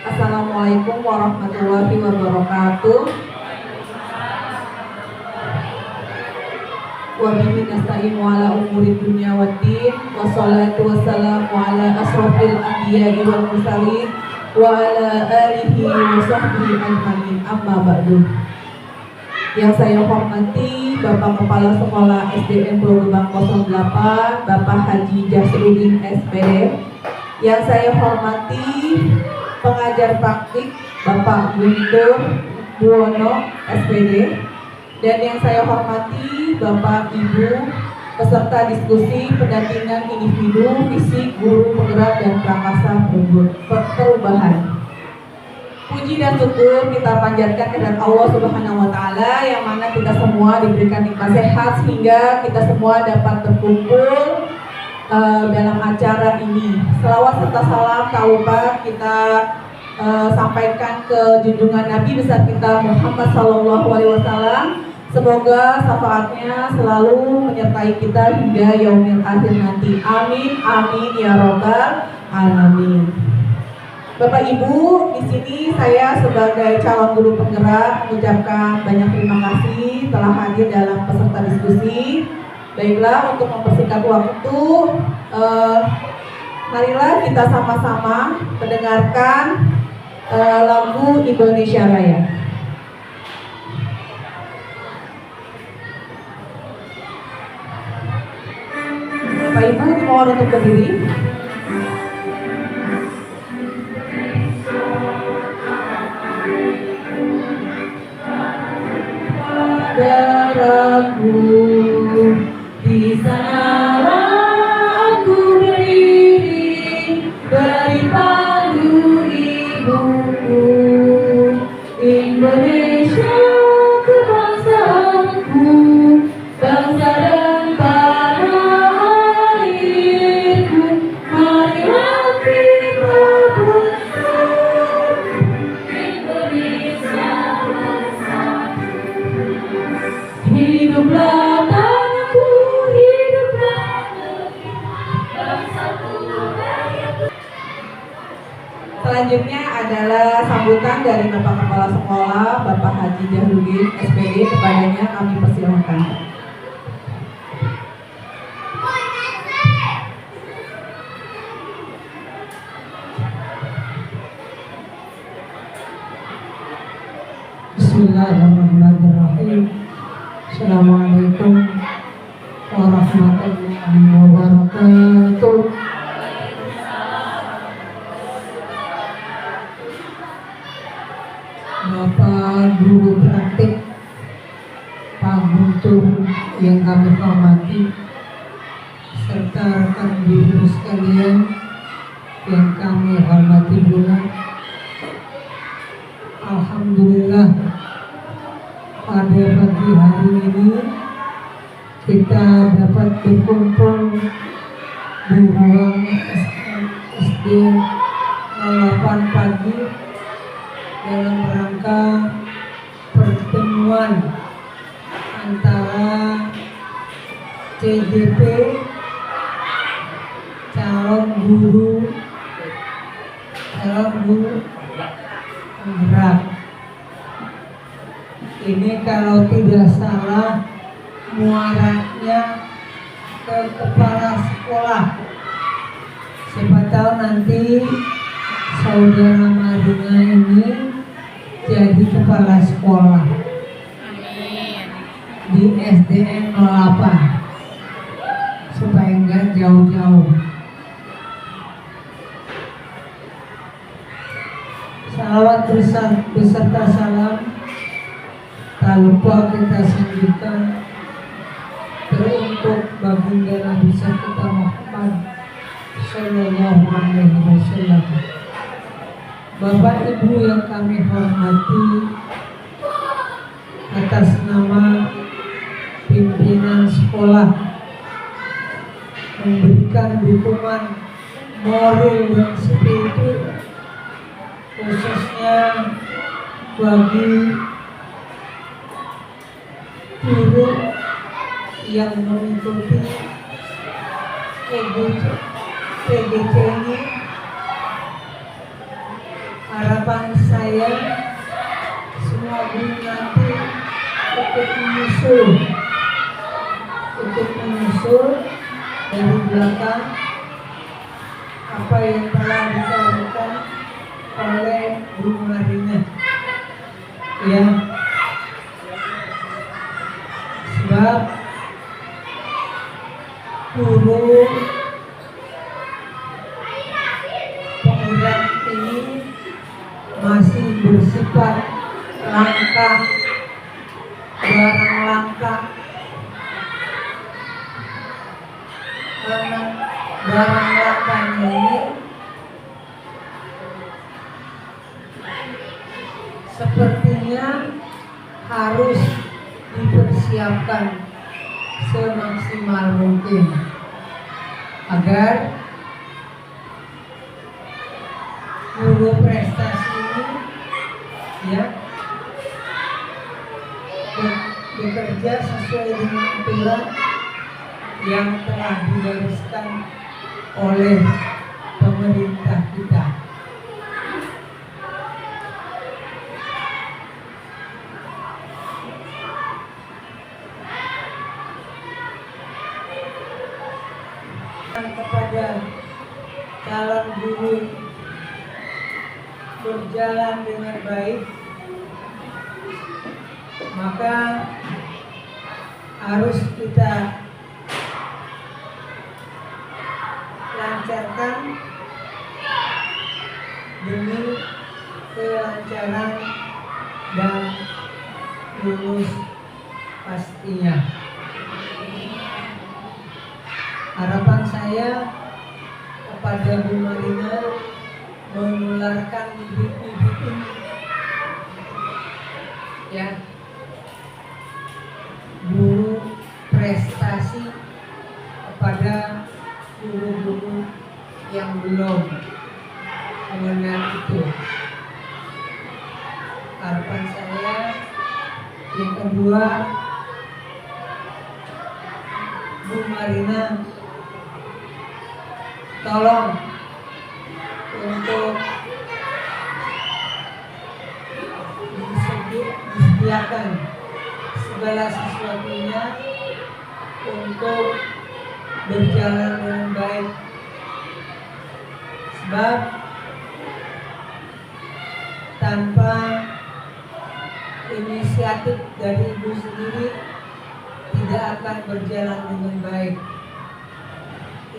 Assalamualaikum warahmatullahi wabarakatuh. Wa bihi nasta'in wa ala umuri dunya waddin. Wassalatu wassalamu ala asrofil anbiya'i wal mursalin wa ala alihi wa sahbihi ajma'in. Amma ba'du. Yang saya hormati Bapak Kepala Sekolah SDN Pulau Gebang 08, Bapak Haji Jasrudin SPD. Yang saya hormati pengajar praktik Bapak Guntur Buwono SPD. Dan yang saya hormati Bapak Ibu peserta diskusi pendampingan individu, fisik, guru penggerak dan prakarsa perubahan. Puji dan syukur kita panjatkan kepada Allah Subhanahu wa taala yang mana kita semua diberikan nikmat sehat sehingga kita semua dapat berkumpul dalam acara ini. Selawat serta salam taubat kita sampaikan ke junjungan Nabi besar kita Muhammad SAW. Semoga syafaatnya selalu menyertai kita hingga yaumil akhir nanti. Amin, amin ya robbal alamin. Bapak Ibu, di sini saya sebagai calon guru penggerak mengucapkan banyak terima kasih telah hadir dalam peserta diskusi. Baiklah, untuk mempersingkat waktu, marilah kita sama-sama mendengarkan lagu Indonesia Raya. Bapak Ibu dimohon untuk berdiri. Darahku di sanalah aku berdiri beri pandu ibuku Indonesia kebangsaanku, bangsa dan tanah airku. Marilah kita bersatu, Indonesia bersatu. Hiduplah tanahku, hiduplah negeri, bangsaku rakyatku. Selanjutnya adalah sambutan dari Bapak Kepala Sekolah, Bapak Haji Jasrudin SPD. Kepadanya kami persilahkan. Bismillahirrahmanirrahim. Assalamualaikum warahmatullahi wabarakatuh. Bapak Guru Praktik Pak Guntur yang kami hormati, serta rekan guru sekalian yang kami hormati pula. Alhamdulillah, pada pagi hari ini kita dapat berkumpul di ruang SD 08 pagi dalam rangka pertemuan antara CJP calon guru penggerak. Ini kalau tidak salah muaranya ke kepala sekolah. Siapa tahu nanti saudara Maduna ini jadi kepala sekolah di SDN 08 supaya enggak jauh-jauh. Salawat beserta salam tak lupa kita sanjungkan teruntuk baginda Nabi kita Muhammad Sallallahu Alaihi Wasallam. Bapak Ibu yang kami hormati, atas nama pimpinan sekolah memberikan dukungan moral dan spiritual khususnya bagi guru yang mengikuti PGC ini harapan saya semua guru nanti ikut menyusul dari belakang apa yang telah dikatakan oleh Bu Marina, ya, sebab guru penggerak ini masih bersifat langka, barang langka, karena barang langkanya ini sepertinya harus dipersiapkan semaksimal mungkin agar guru prestasi ini, ya, bekerja sesuai dengan aturan yang telah digariskan oleh pemerintah kita. Kepada calon guru berjalan dengan baik, maka harus kita lancarkan demi kelancaran dan lulus pastinya. Harapan saya kepada Bu Marina menularkan bibit-bibit ini, ya, guru prestasi kepada guru-guru yang belum mengenal itu. Harapan saya yang kedua, Bu Marina tolong untuk disediakan segala sesuatunya untuk berjalan dengan baik, sebab tanpa inisiatif dari ibu sendiri tidak akan berjalan dengan baik.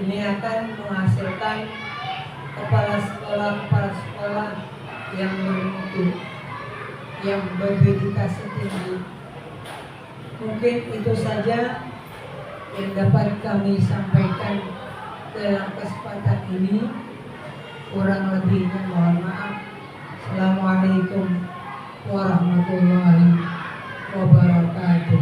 Ini akan menghasilkan kepala sekolah yang bermutu, yang berdedikasi tinggi. Mungkin itu saja yang dapat kami sampaikan dalam kesempatan ini. Kurang lebihnya mohon maaf. Assalamualaikum warahmatullahi wabarakatuh.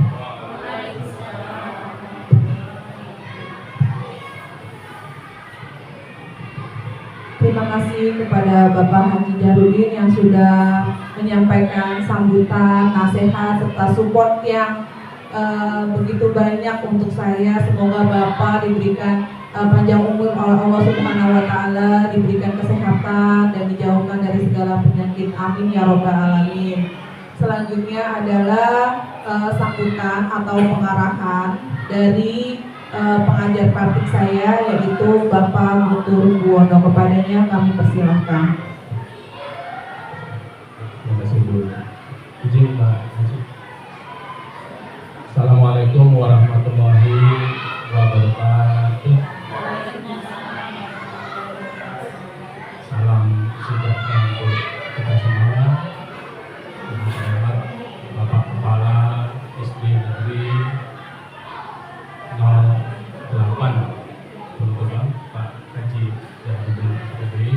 Terima kasih kepada Bapak Haji Jarudin yang sudah menyampaikan sambutan, nasihat, serta support yang begitu banyak untuk saya. Semoga Bapak diberikan panjang umur oleh Allah Subhanahu wa Ta'ala, diberikan kesehatan dan dijauhkan dari segala penyakit. Amin ya Rabbal Alamin. Selanjutnya adalah sambutan atau pengarahan dari pengajar praktik saya, yaitu Bapak Guntur Buwono. Kepadanya kami persilahkan. Terima kasih Bu. Izin Pak Haji. Assalamualaikum warahmatullahi wabarakatuh. Salam sejahtera untuk kita semua. Yang terhormat Bapak Kepala SD Negeri 08 Bengkulu Pak Haji Jarudin Negeri.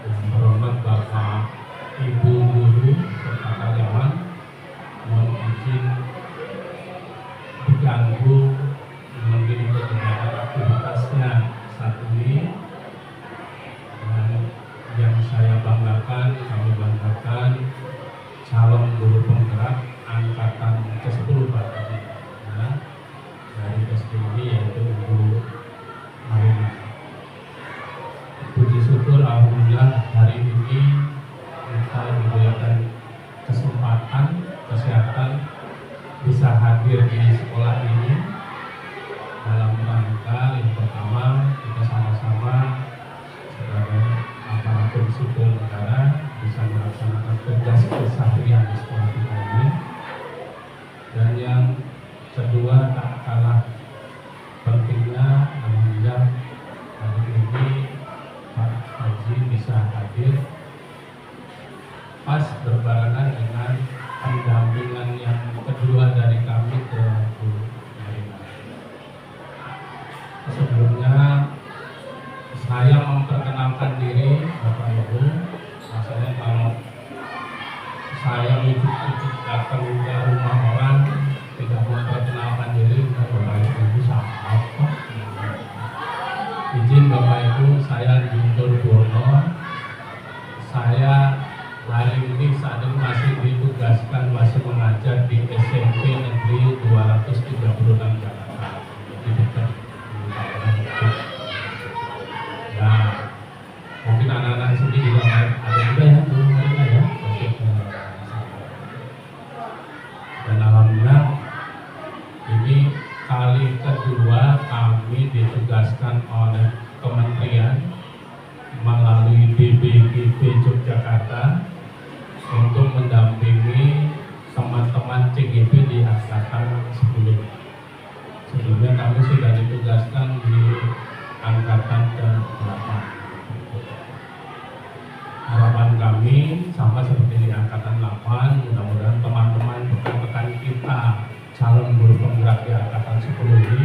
Yang terhormat Bapak Ibu Guru serta karyawan, mohon izin diganggu mungkin kegiatan aktivitasnya saat ini. Dan yang saya banggakan, kami banggakan calon guru penggerak angkatan ke-10 Pak Haji. Nah, dari SD ini yaitu Ibu Marina. Puji syukur alhamdulillah hari ini kedua tak kalah pentingnya, alhamdulillah hari ini Pak Haji bisa hadir pas berbarengan dengan pendampingan yang kedua dari kami ke Bu Marina. Sebelumnya saya memperkenalkan diri Bapak Ibu. Rasanya kalau saya ujuk-ujuk datang ke rumah orang tidak memperkenalkan diri, Bapak Ibu siapa? Izin Bapak Ibu, saya Guntur Bono. Saya hari ini saat ini masih ditugaskan masih mengajar di SMP Negeri 236 Jakarta. Di dekat ya, mungkin anak-anak sini juga ada juga ya, mereka ya. Dan alhamdulillah ini kali kedua kami ditugaskan oleh kementerian melalui BBGP Yogyakarta untuk mendampingi teman-teman CGP di angkatan 10. Sebelumnya kami sudah ditugaskan di angkatan ke-8. Harapan kami sama seperti di angkatan 8, mudah-mudahan teman-teman rekan-rekan kita calon guru penggerak di angkatan 10 ini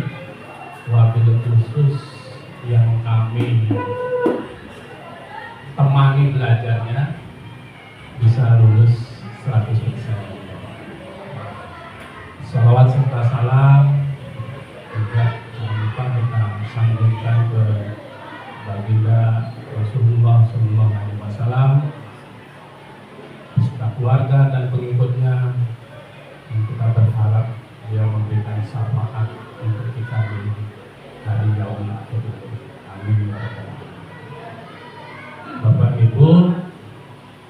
wabil khusus yang kami temani belajarnya bisa lulus 100%. Salawat serta salam juga jangan lupa kita sambungkan ke baginda Rasulullah SAW, beserta keluarga dan pengikutnya, yang kita berharap dia memberikan syafaat untuk kita di hari yaumul akhir. Amin ya rabbal alamin. Bapak Ibu,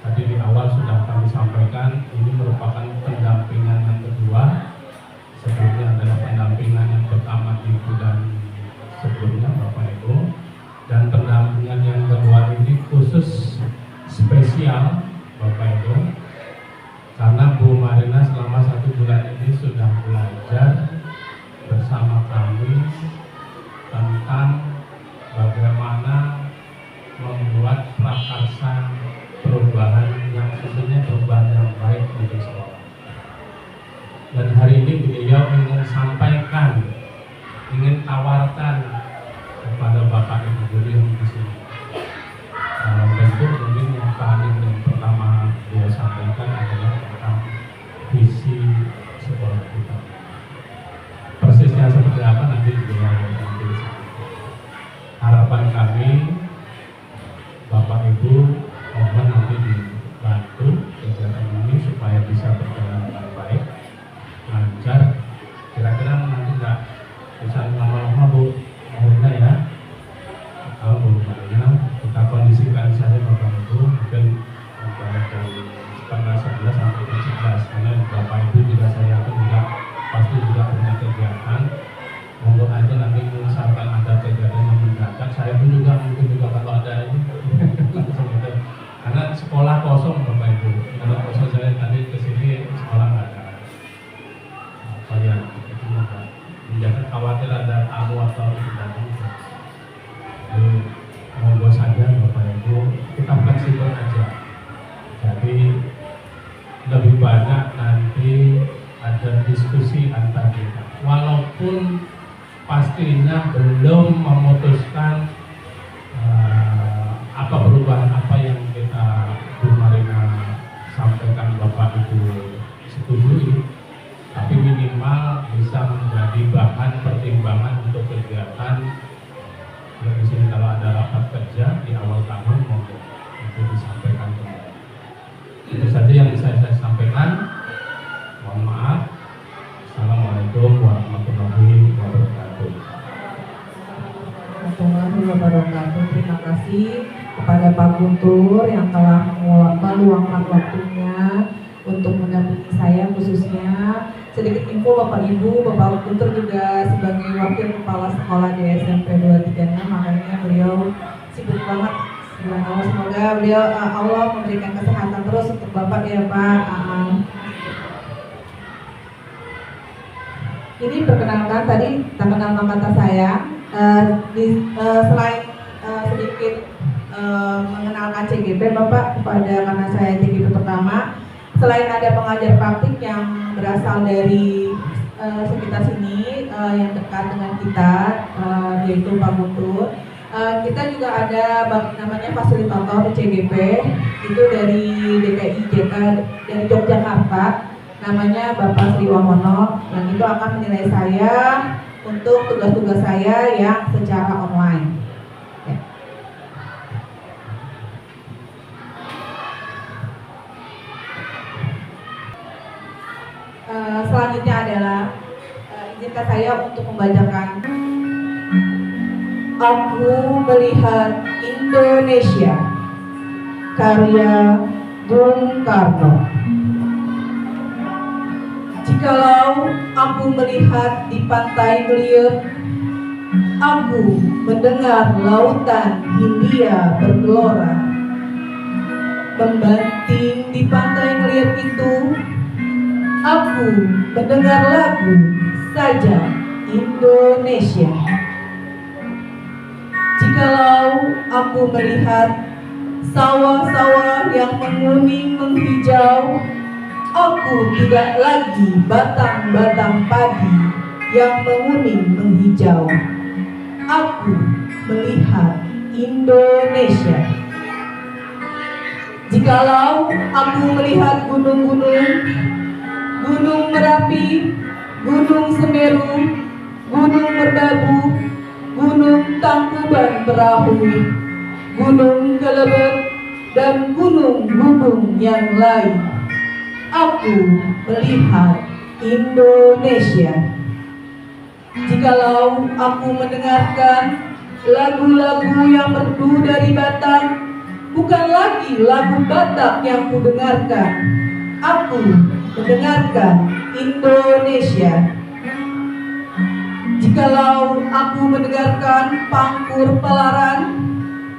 tadi di awal sudah kami sampaikan ini merupakan pendampingan yang kedua. Sebelumnya adalah pendampingan yang pertama di bulan sebelumnya Bapak Ibu, dan pendampingan yang kedua ini khusus spesial Bapak Ibu, karena Bu Marina selama 1 bulan ini sudah belajar bersama kami tentang bagaimana membuat prakarsa perubahan yang sebenarnya perubahan yang baik untuk sekolah. Dan hari ini beliau ingin sampaikan, ingin tawarkan kepada Bapak Ibu guru yang di sini. Tentu mungkin yang paling yang pertama beliau sampaikan adalah tentang visi sekolah kita. Persisnya seperti apa nanti beliau nanti harapan kami Bapak Ibu mohon nanti dibantu kegiatan ini supaya bisa berjalan dengan baik, lancar. Kira-kira nanti nggak bisa lama-lama Bu Marina ya. Kalau Bu Marina kita kondisikan saja Bapak Ibu mungkin antara jam 11 sampai jam 11, karena Bapak Ibu juga saya yakin juga pasti juga punya kegiatan. Monggo aja nanti misalkan ada kegiatan yang mendadak, saya pun juga mungkin juga kalau ada ini langsung gitu. Karena sekolah kosong Bapak Ibu, kalau kosong saya tadi kesini sekolah nggak ada. Apa yang itu jangan khawatir ada tamu atau tidak. Jadi monggo saja Bapak Ibu, kita fleksibel aja. Jadi lebih banyak nanti ada diskusi antar kita. Walaupun pastinya belum memutuskan apa perubahan apa yang kita Bu Marina sampaikan Bapak Ibu setujui, tapi minimal bisa menjadi bahan pertimbangan untuk kegiatan. Di sini kalau ada rapat kerja di awal tahun monggo itu disampaikan kembali. Itu saja yang bisa saya sampaikan. Mohon maaf. Assalamualaikum warahmatullahi wabarakatuh. Warahmatullahi wabarakatuh. Terima kasih kepada Pak Guntur yang telah meluangkan waktunya untuk mendampingi saya khususnya. Sedikit info Bapak Ibu, Bapak Guntur juga sebagai wakil kepala sekolah di SMP 236, makanya beliau sibuk banget. Semoga beliau Allah memberikan kesehatan terus untuk Bapak ya Pak. Ini perkenalkan tadi tak kenal maka saya. Selain sedikit mengenalkan CGP Bapak kepada karena saya CGP pertama, selain ada pengajar praktik yang berasal dari sekitar sini yang dekat dengan kita, yaitu Pak Mutu, kita juga ada namanya fasilitator di CGP, itu dari DKI dari Yogyakarta, namanya Bapak Sri Wahono, yang itu akan menilai saya untuk tugas-tugas saya yang secara online. Ya. Selanjutnya adalah izinkan saya untuk membacakan Aku Melihat Indonesia, karya Bung Karno. Jikalau aku melihat di pantai Clear, aku mendengar lautan Hindia bergelora. Membanting di pantai Clear itu, aku mendengar lagu saja Indonesia. Jikalau aku melihat sawah-sawah yang menguning menghijau, aku tidak lagi batang-batang padi yang menguning menghijau. Aku melihat Indonesia. Jikalau aku melihat gunung-gunung, Gunung Merapi, Gunung Semeru, Gunung Merbabu, Gunung Tangkuban Perahu, Gunung Kelebet, dan gunung-gunung yang lain, aku melihat Indonesia. Jikalau aku mendengarkan lagu-lagu yang merdu dari Batak, bukan lagi lagu Batak yang kudengarkan, aku mendengarkan Indonesia. Jikalau aku mendengarkan Pangkur Palaran,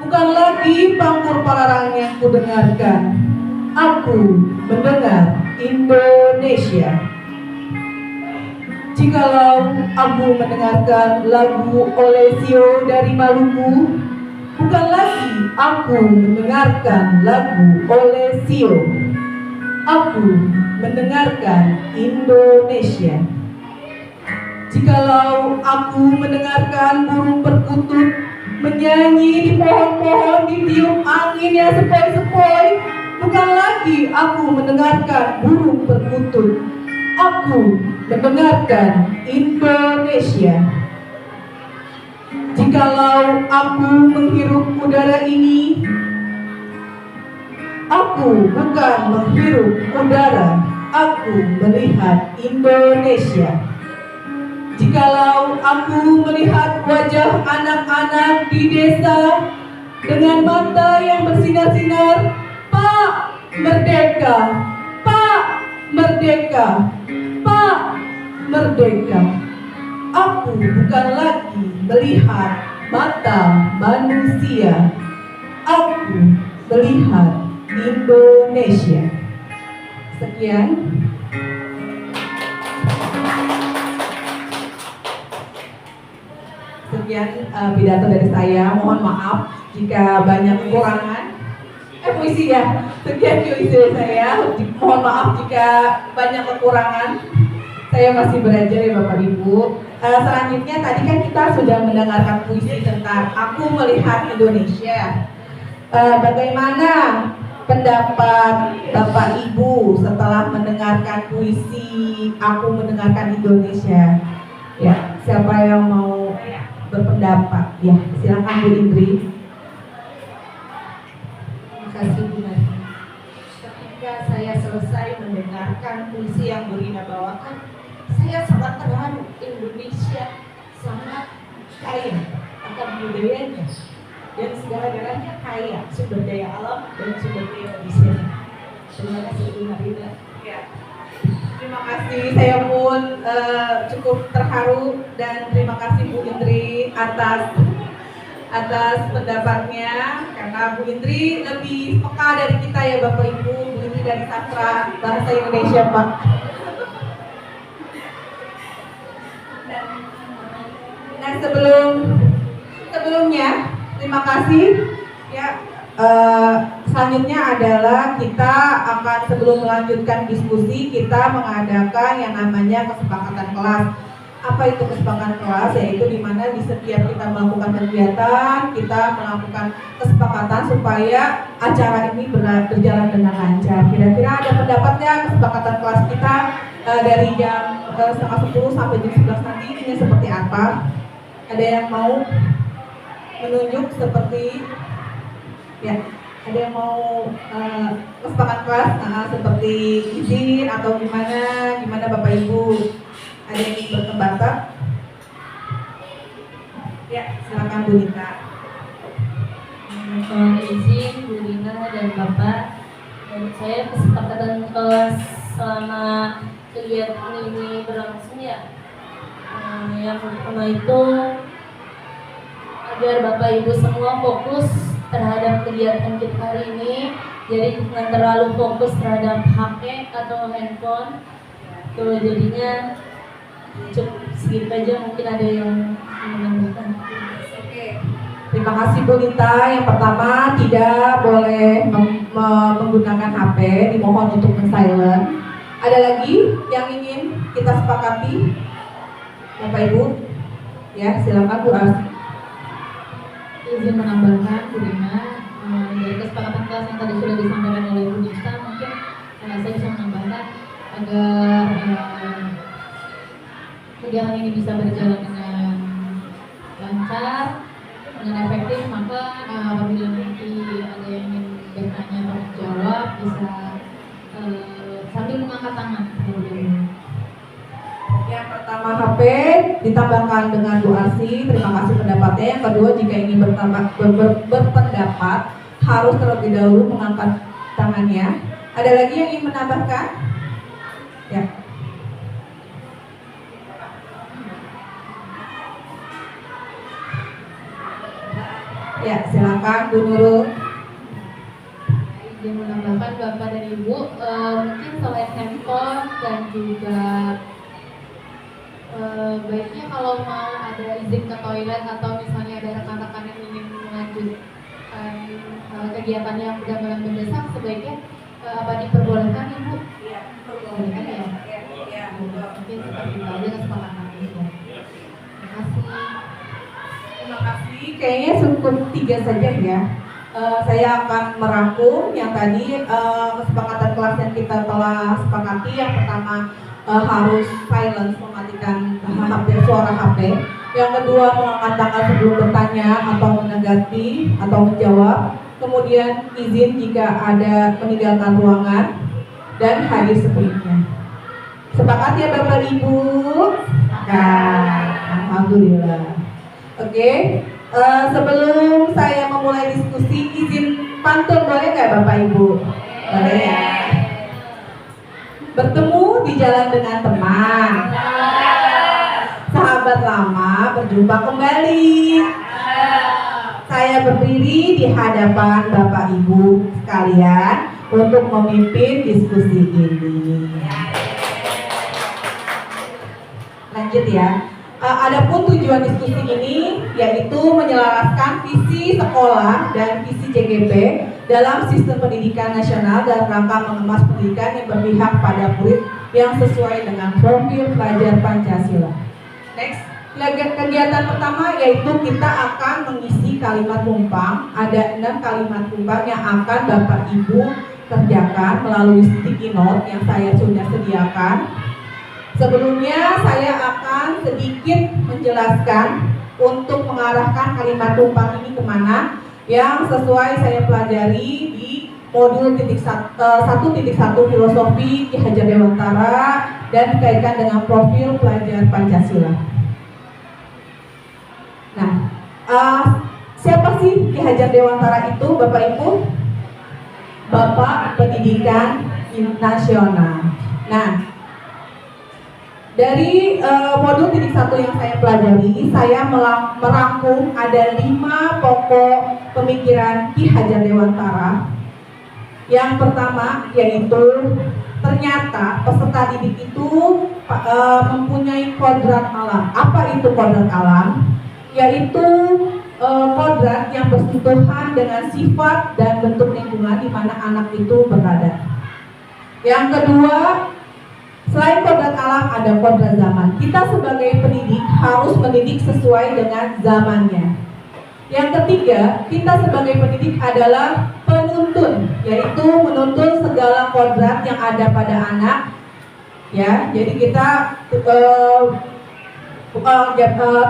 bukan lagi Pangkur Palaran yang kudengarkan, aku mendengar Indonesia. Jikalau aku mendengarkan lagu Olesio dari Maluku, bukan lagi aku mendengarkan lagu Olesio, aku mendengarkan Indonesia. Jikalau aku mendengarkan burung perkutut menyanyi di pohon-pohon ditiup angin yang sepoi-sepoi, bukan lagi aku mendengarkan burung perkutut, aku mendengarkan Indonesia. Jikalau aku menghirup udara ini, aku bukan menghirup udara, aku melihat Indonesia. Jikalau aku melihat wajah anak-anak di desa dengan mata yang bersinar-sinar, Pak Merdeka, Pak Merdeka, Pak Merdeka, aku bukan lagi melihat mata manusia, aku melihat Indonesia. Sekian. Sekian pidato dari saya. Mohon maaf jika banyak kekurangan. Puisi ya. Sekian puisi dari saya. Mohon maaf jika banyak kekurangan. Saya masih belajar ya Bapak Ibu. Selanjutnya tadi kan kita sudah mendengarkan puisi tentang Aku Melihat Indonesia. Bagaimana pendapat Bapak Ibu setelah mendengarkan puisi Aku Mendengarkan Indonesia? Ya, siapa yang mau berpendapat? Ya, silakan Bu Indri. Terima kasih Bu Mari. Ketika saya selesai mendengarkan puisi yang Bu Rina bawakan, saya sangat terharu. Indonesia sangat kaya akan budayanya dan segala-galanya kaya, sumber daya alam dan sumber daya manusia. Terima kasih Bu Marina. Ya. Terima kasih, saya pun cukup terharu dan terima kasih Bu Indri atas pendapatnya, karena Bu Indri lebih peka dari kita ya Bapak Ibu. Bu Indri dari Sastra Bahasa Indonesia Pak. sebelumnya terima kasih ya. Selanjutnya adalah kita akan sebelum melanjutkan diskusi kita mengadakan yang namanya kesepakatan kelas. Apa itu kesepakatan kelas? Yaitu di mana di setiap kita melakukan kegiatan kita melakukan kesepakatan supaya acara ini berjalan dengan lancar. Kira-kira ada pendapat nggak kesepakatan kelas kita dari jam 9:30 sampai jam 11 nanti ini seperti apa? Ada yang mau menunjuk seperti ya? Ada yang mau kesepakatan kelas seperti izin atau gimana Bapak Ibu? Ada yang ingin berpendapat? Ya, silakan Bu Nita. Mohon izin Bu Lina dan Bapak, dan saya kesepakatan kelas selama kegiatan ini berlangsung ya. Yang pertama itu agar Bapak Ibu semua fokus terhadap kegiatan kita hari ini, jadi jangan terlalu fokus terhadap HP atau handphone. Tuh jadinya cukup segitu aja, mungkin ada yang menambahkan. Oke. Terima kasih Bu Nita. Yang pertama tidak boleh menggunakan HP, dimohon untuk men-silent. Ada lagi yang ingin kita sepakati? Bapak Ibu? Ya, silakan Bu Arsi. Izin menambahkan Bu Rina, dari kesepakatan kelas yang tadi sudah disampaikan oleh Bu Nita, mungkin saya bisa menambahkan agar kegiatan ini bisa berjalan dengan lancar, dengan efektif, maka apabila nanti ada yang ingin bertanya atau menjawab bisa sambil mengangkat tangan. Yang pertama HP ditambahkan dengan Bu Arsi, terima kasih pendapatnya. Yang kedua, jika ingin berpendapat harus terlebih dahulu mengangkat tangannya. Ada lagi yang ingin menambahkan? Ya. Ya, silakan Bu Nurul. Izin menambahkan Bapak dan Ibu, mungkin selain handphone dan juga baiknya kalau mau ada izin ke toilet atau misalnya ada rekan-rekan yang ingin melanjutkan kegiatan yang benar-benar mendesak, sebaiknya apa diperbolehkan Ibu? Iya, Diperbolehkan ya? Iya, Mungkin seperti itu aja kesepakatan itu. Terima kasih. terima kasih. Kayaknya cukup 3 saja ya. Saya akan merangkum yang tadi kesepakatan kelas yang kita telah sepakati. Yang pertama harus silence, mematikan suara HP. Yang kedua mengangkat tangan sebelum bertanya atau menanggapi atau menjawab. Kemudian izin jika ada meninggalkan ruangan dan hadir sepenuhnya. Sepakat ya Bapak Ibu? Nah, alhamdulillah. Oke. Sebelum saya memulai diskusi, izin pantun boleh nggak Bapak Ibu? Boleh ya. Bertemu di jalan dengan teman, sahabat lama berjumpa kembali. Saya berdiri di hadapan Bapak Ibu sekalian untuk memimpin diskusi ini. Lanjut ya. Adapun tujuan diskusi ini yaitu menyelaraskan visi sekolah dan visi JGP dalam sistem pendidikan nasional dalam rangka mengemas pendidikan yang berpihak pada murid yang sesuai dengan profil pelajar Pancasila. Next, kegiatan pertama yaitu kita akan mengisi kalimat tumpang. Ada 6 kalimat tumpang yang akan Bapak Ibu kerjakan melalui sticky note yang saya sudah sediakan. Sebelumnya saya akan sedikit menjelaskan untuk mengarahkan kalimat tumpang ini kemana yang sesuai saya pelajari di modul 1.1 filosofi Ki Hajar Dewantara dan dikaitkan dengan profil pelajar Pancasila. Nah, siapa sih Ki Hajar Dewantara itu Bapak Ibu? Bapak Pendidikan Nasional. Nah, dari modul 1 yang saya pelajari, saya merangkum ada 5 pokok pemikiran Ki Hajar Dewantara. Yang pertama yaitu ternyata peserta didik itu mempunyai kodrat alam. Apa itu kodrat alam? yaitu kodrat yang bersentuhan dengan sifat dan bentuk lingkungan di mana anak itu berada. Yang kedua, selain kodrat alam ada kodrat zaman. Kita sebagai pendidik harus mendidik sesuai dengan zamannya. Yang ketiga, kita sebagai pendidik adalah penuntun, yaitu menuntun segala kodrat yang ada pada anak. Ya, jadi kita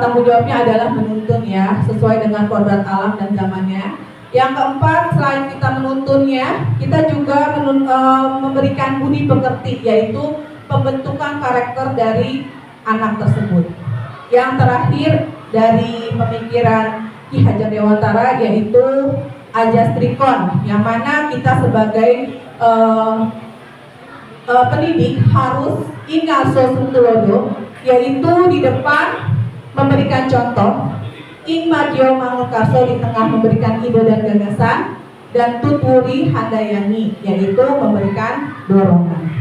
tanggung jawabnya adalah menuntun ya, sesuai dengan kodrat alam dan zamannya. Yang keempat, selain kita menuntunnya, kita juga memberikan budi pekerti, yaitu pembentukan karakter dari anak tersebut. Yang terakhir dari pemikiran Ki Hajar Dewantara yaitu Ajastrikon, yang mana kita sebagai pendidik harus ingaso suntulodo, yaitu di depan memberikan contoh, ing madyo mangukarso di tengah memberikan ide dan gagasan, dan tuturi handayani, yaitu memberikan dorongan.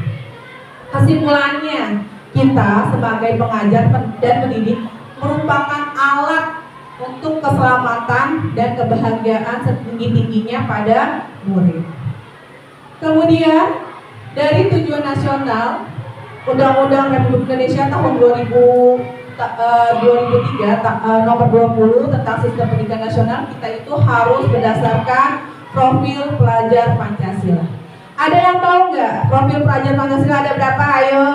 Kesimpulannya, kita sebagai pengajar dan pendidik merupakan alat untuk keselamatan dan kebahagiaan setinggi-tingginya pada murid. Kemudian dari tujuan nasional Undang-Undang Republik Indonesia tahun 2003 nomor 20 tentang sistem pendidikan nasional, kita itu harus berdasarkan profil pelajar Pancasila. Ada yang tahu nggak profil pelajar Pancasila ada berapa? Ayo,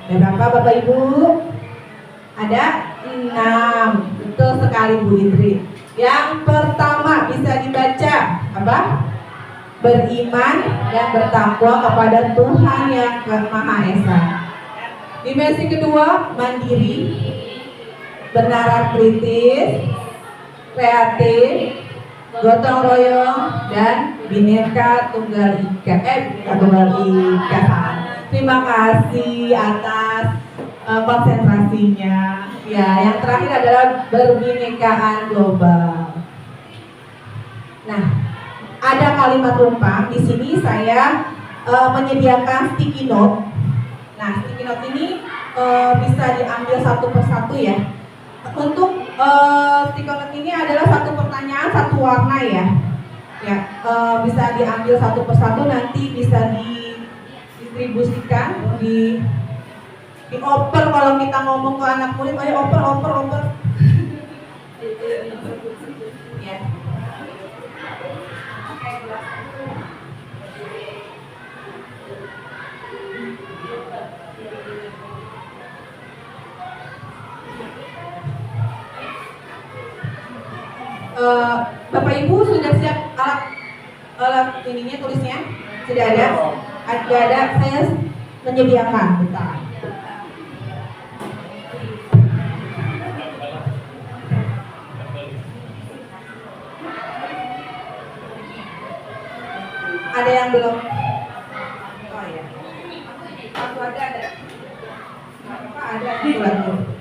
ada berapa Bapak Ibu? Ada 6. Betul sekali Bu Idri. Yang pertama bisa dibaca apa? Beriman dan bertakwa kepada Tuhan yang Maha Esa. Dimensi kedua, mandiri, bernalar kritis, kreatif, gotong royong, dan bineka tunggal ika. Terima kasih atas konsentrasinya. Ya, yang terakhir adalah berbinekaan global. Nah, ada kalimat rumpang. Di sini saya menyediakan sticky note. Nah, sticky note ini bisa diambil satu persatu ya. Untuk sticky note ini adalah satu pertanyaan, satu warna ya. Ya, bisa diambil satu persatu, nanti bisa didistribusikan, dioper kalau kita ngomong ke anak murid, ayo oper. Ya. Bapak Ibu sudah siap alat ininya, tulisnya? Sudah ada? Ada, saya menyediakan. Bentar. Ada yang belum? Oh ya. Aku ada. Apa ada satu lagi?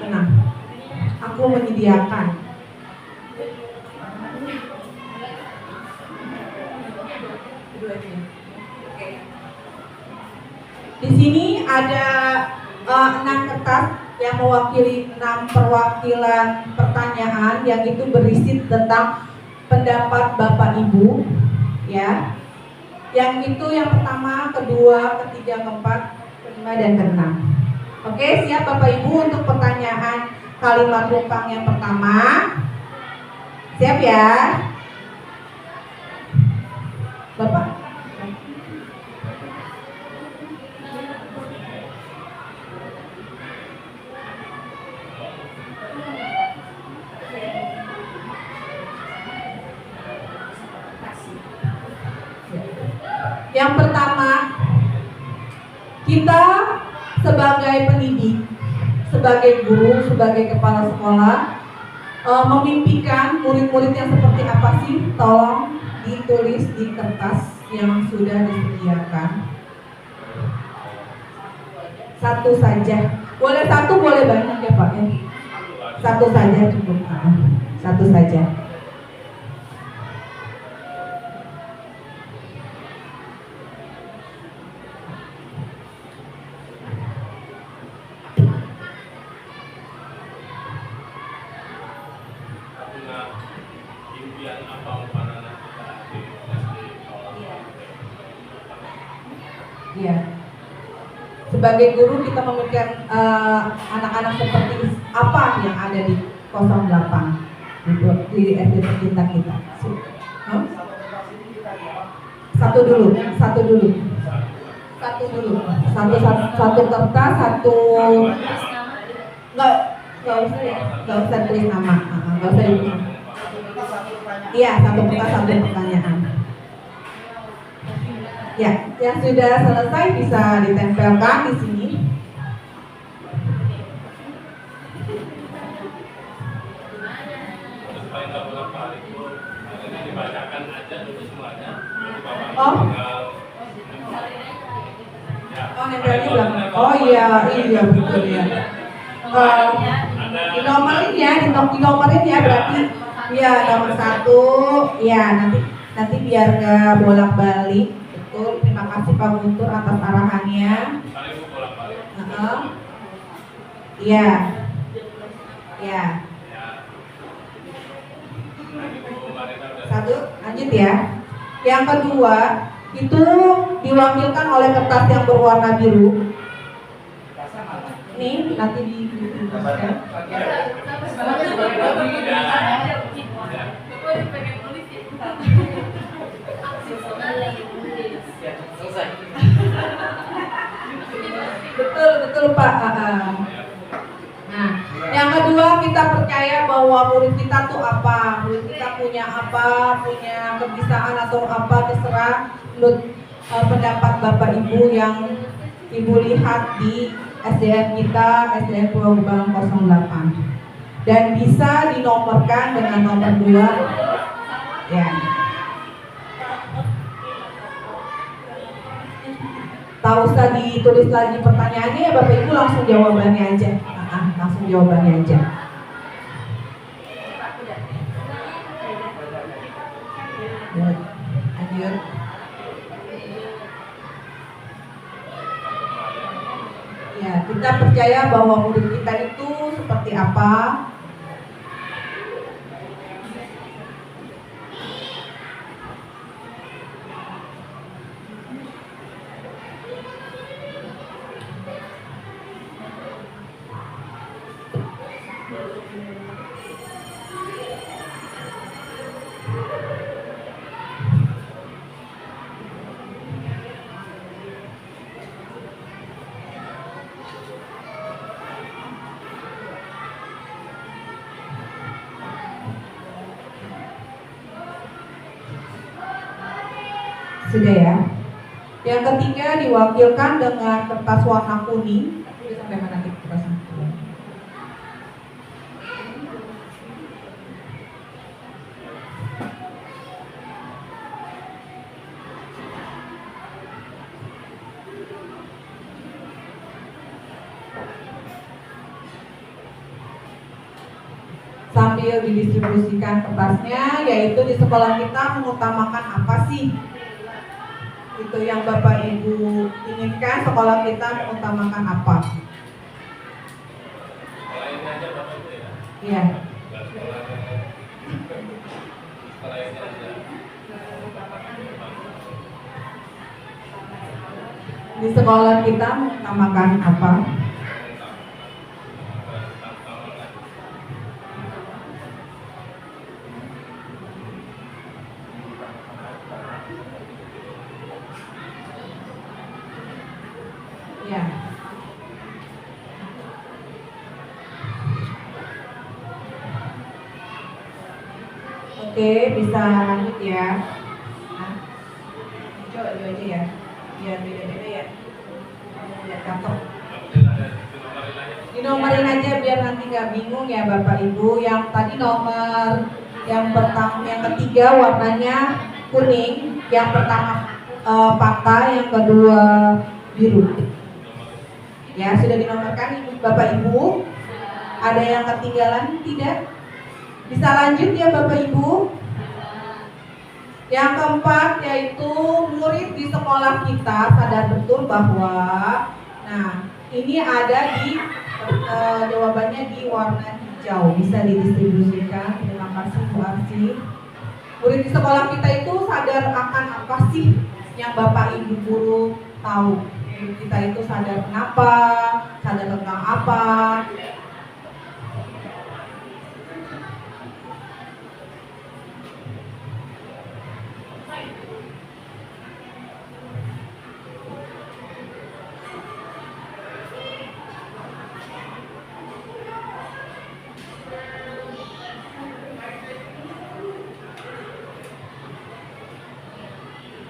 Tenang, aku menyediakan. Di sini ada 6 kertas yang mewakili 6 perwakilan pertanyaan yang itu berisi tentang pendapat Bapak Ibu, ya. Yang itu yang pertama, kedua, ketiga, keempat, kelima, dan keenam. Oke, siap Bapak Ibu untuk pertanyaan kalimat rumpang yang pertama? Siap ya? Bapak? Yang pertama, kita sebagai pendidik, sebagai guru, sebagai kepala sekolah, memimpikan murid-murid yang seperti apa sih? Tolong ditulis di kertas yang sudah disediakan. Satu saja. Boleh satu, boleh banyak ya Pak ya. Satu saja cukup. Satu saja. Impian apa umpan anak kita di SD sekolah? Iya. Sebagai guru kita memikirkan anak-anak seperti apa yang ada di 08 di SD tercinta kita. Hah? Satu dulu. Satu kertas, satu nggak usah tulis nama, nggak usah dibikin. Iya, satu kertas, satu pertanyaan. Ya, yang sudah selesai bisa ditempelkan di sini. Supaya nggak bolak-balik Bu, ini dibacakan aja dulu semuanya. Nanti Bapak Oh. tinggal. Ya. Oh, nempelnya belakang. Oh iya betul ya. Dinomorin ya, dinomorin ya berarti. Ya nomor 1. Ya nanti biar nggak bolak-balik. Betul. Terima kasih Pak Guntur atas arahannya. Kali Bu bolak-balik. Iya. Ya. Nanti Bu Marina udah. Satu, lanjut ya. Yang kedua, itu diwakilkan oleh kertas yang berwarna biru. Nih, nanti di Betul Pak. Nah, yang kedua kita percaya bahwa murid kita tuh apa, murid kita punya apa, punya kebiasaan atau apa, terserah menurut pendapat Bapak Ibu yang Ibu lihat di SDM kita, SDM Pulau Gebang 08, dan bisa dinomorkan dengan nomor 2 ya. Tak usah ditulis lagi pertanyaannya ya Bapak Ibu, langsung jawabannya aja. Langsung jawabannya aja. Lanjut. Ya, kita percaya bahwa murid kita itu seperti apa. Sudah ya. Yang ketiga diwakilkan dengan kertas warna kuning. Sampai mana kertasnya? Sambil didistribusikan kertasnya, yaitu di sekolah kita mengutamakan apa sih? Itu yang Bapak Ibu inginkan, sekolah kita mengutamakan apa? Sekolah ini aja Bapak Ibu ya. Iya. Sekolah ini aja. Di sekolah kita mengutamakan apa? Ya. Oke, bisa lanjut ya. Nah, coba dulu aja ya, biar beda-beda ya. Biar cakep. Dinomorin aja biar nanti nggak bingung ya Bapak Ibu. Yang tadi nomor yang pertama, yang ketiga warnanya kuning, yang pertama patah, yang kedua biru. Ya, sudah dinomorkan Bapak Ibu. Ada yang ketinggalan tidak? Bisa lanjut ya Bapak Ibu? Yang keempat yaitu murid di sekolah kita sadar betul bahwa, nah ini ada di jawabannya di warna hijau, bisa didistribusikan. Terima kasih Bu Arsi. Murid di sekolah kita itu sadar akan apa sih yang Bapak Ibu guru tahu? Murid kita itu sadar kenapa, sadar tentang apa?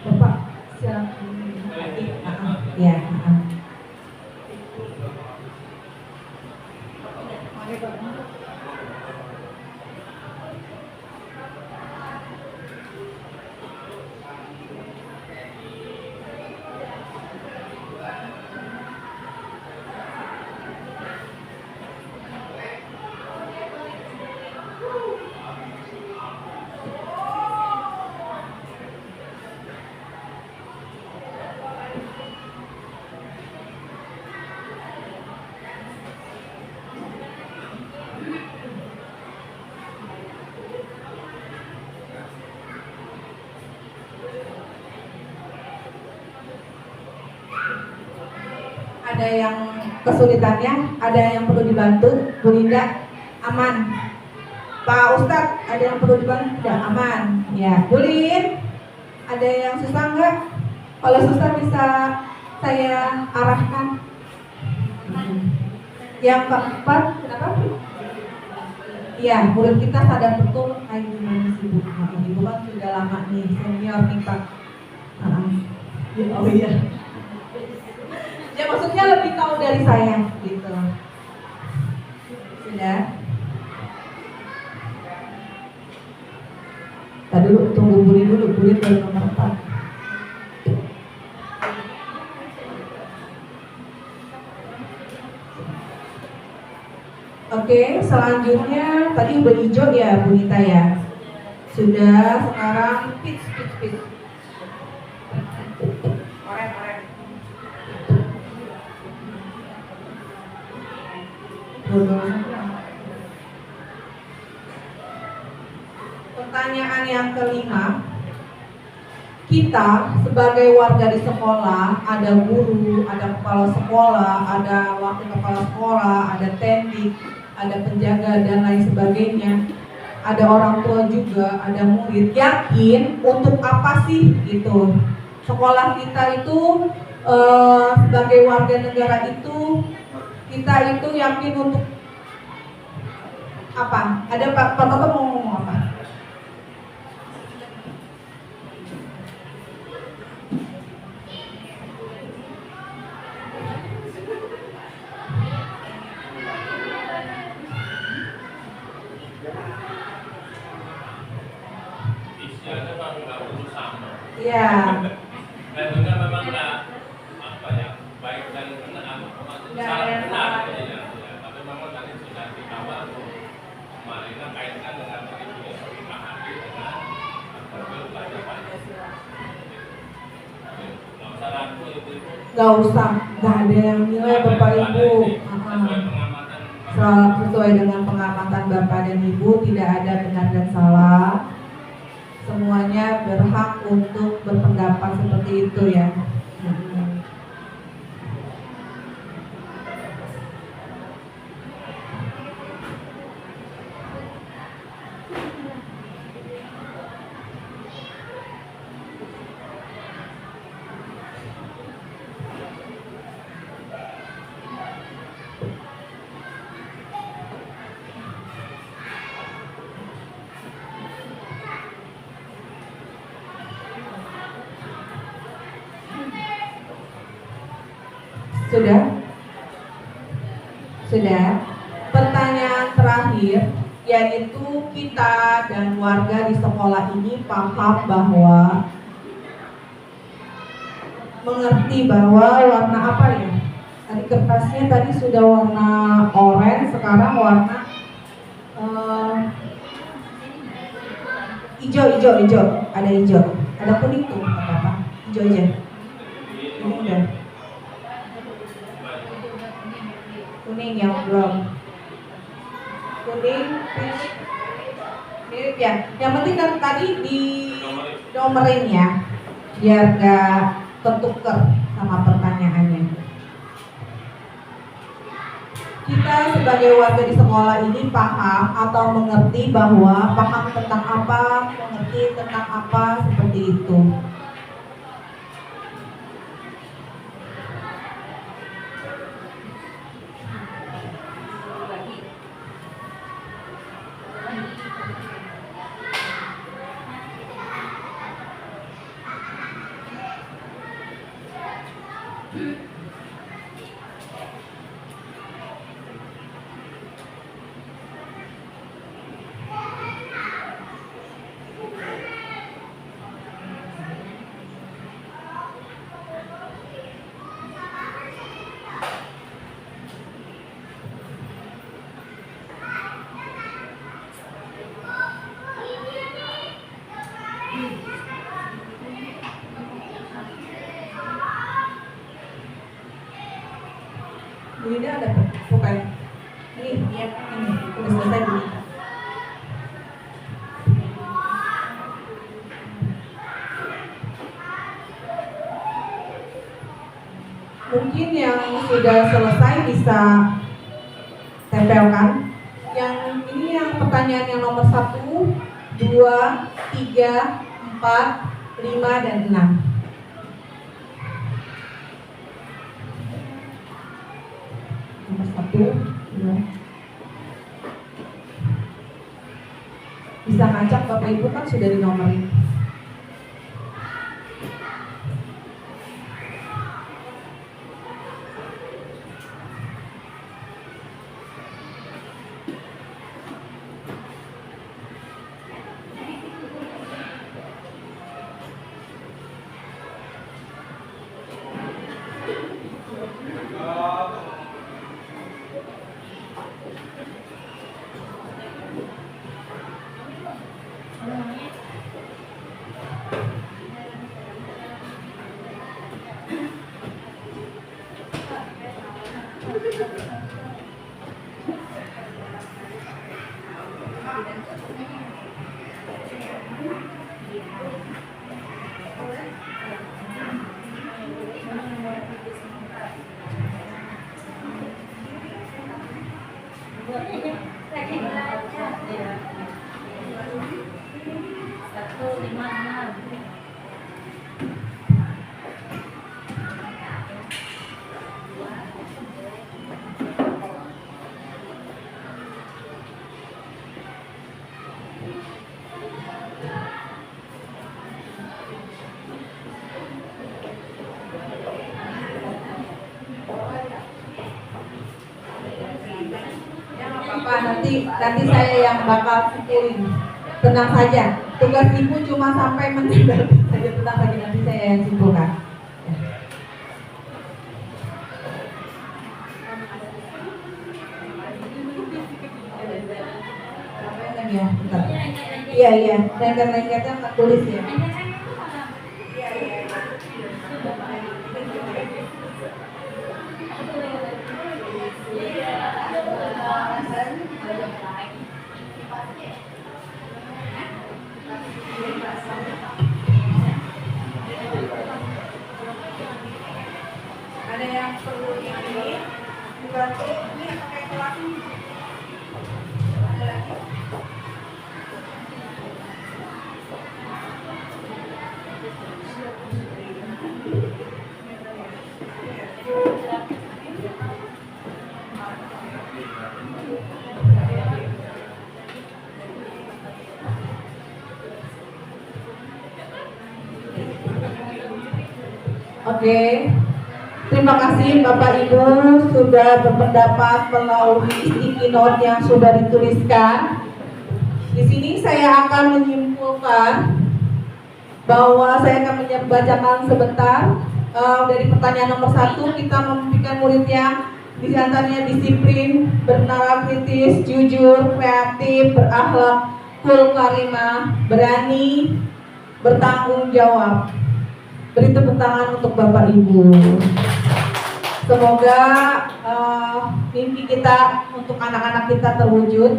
Bapak silakan. Ya. Ada yang kesulitannya, ada yang perlu dibantu, Bu Linda, aman. Pak Ustadz, ada yang perlu dibantu, tidak aman. Ya, Bu Lin, ada yang susah nggak? Kalau susah bisa saya arahkan. Yang keempat, kenapa? Iya, murid kita sadar betul, gimana sih Bu? Ibu kan sudah lama nih, senior nih Pak. Oh iya. Ya maksudnya lebih tahu dari saya gitu. Sudah. Tadi dulu tunggu Budi dulu, Budi baru nomor 4. Oke, selanjutnya tadi udah hijau ya Bu Nita ya. Sudah, sekarang pitch. Oren. Pertanyaan yang kelima, kita sebagai warga di sekolah, ada guru, ada kepala sekolah, ada wakil kepala sekolah, ada tendik, ada penjaga dan lain sebagainya, ada orang tua juga, ada murid. Yakin untuk apa sih gitu? Sekolah kita itu sebagai warga negara itu, kita itu yakin untuk apa? Ada Pak Toto mau ngomong apa? Isinya memang nggak perlu sama. Iya. Dan juga memang nggak apa ya, baik dan benar, salah benar ya. Tapi memang tadi sudah dikawal Marina kaitkan dengan ini dipahami dengan profil belajar Pancasila. Nggak usah ragu itu. Gak usah, gak ada yang nilai Bapak Ibu. Sesuai dengan pengamatan Bapak dan Ibu, tidak ada benar dan salah. Semuanya berhak untuk berpendapat seperti itu ya. Sudah. Pertanyaan terakhir, yaitu kita dan warga di sekolah ini paham bahwa, mengerti bahwa warna apa ya? Tadi kertasnya tadi sudah warna oranye, sekarang warna Hijau. Ada hijau. Ada kuning tuh, nggak apa-apa. Hijau aja. Ini udah. Kuning yang belum. Kuning, mirip ya. Yang penting kan tadi di nomorin ya, biar nggak ketuker sama pertanyaannya. Kita sebagai warga di sekolah ini paham atau mengerti bahwa paham tentang apa, mengerti tentang apa, seperti itu. Ini ada bukan? Ini udah selesai dulu. Mungkin yang sudah selesai bisa tempelkan. Yang ini yang pertanyaan yang nomor 1, 2, 3, 4, 5, dan 6. Nomor 1, 2. Bisa ngacak Bapak Ibu kan sudah dinomorin. Nanti saya yang bakal kumpulin. Tenang saja, tugas ibu cuma sampai meninggal saja. Tenang saja, nanti saya yang simpulkan. Ya, bentar. Iya, lengket-lengketnya nggak tulis ya. Ada yang perlu ini dibantu ini pakai kelas. Ada lagi. Oke, terima kasih Bapak Ibu sudah berpendapat melalui sticky note yang sudah dituliskan. Di sini saya akan menyimpulkan bahwa saya akan membacakan sebentar dari pertanyaan nomor 1. Kita memimpikan murid yang diantaranya disiplin, bernalar kritis, jujur, kreatif, berakhlak, cool karimah, berani, bertanggung jawab. Beri tepuk tangan untuk Bapak Ibu. Semoga mimpi kita untuk anak-anak kita terwujud.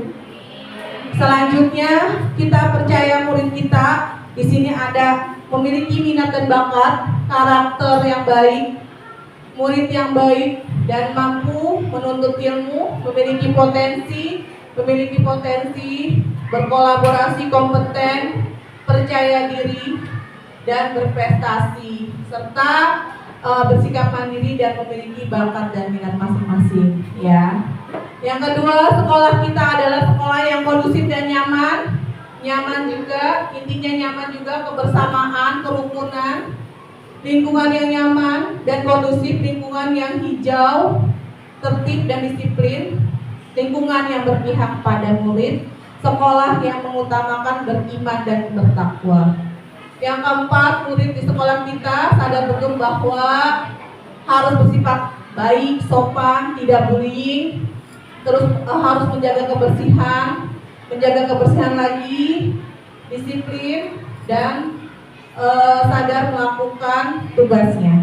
Selanjutnya kita percaya murid kita di sini ada memiliki minat dan bakat, karakter yang baik, murid yang baik dan mampu menuntut ilmu, memiliki potensi, berkolaborasi kompeten, percaya diri dan berprestasi, serta bersikap mandiri dan memiliki bakat dan minat masing-masing, ya. Yang kedua, sekolah kita adalah sekolah yang kondusif dan nyaman juga, intinya nyaman juga, kebersamaan, kerukunan, lingkungan yang nyaman dan kondusif, lingkungan yang hijau, tertib dan disiplin, lingkungan yang berpihak pada murid, sekolah yang mengutamakan beriman dan bertakwa. Yang keempat, murid di sekolah kita sadar betul bahwa harus bersifat baik, sopan, tidak bullying, terus harus menjaga kebersihan lagi, disiplin dan sadar melakukan tugasnya.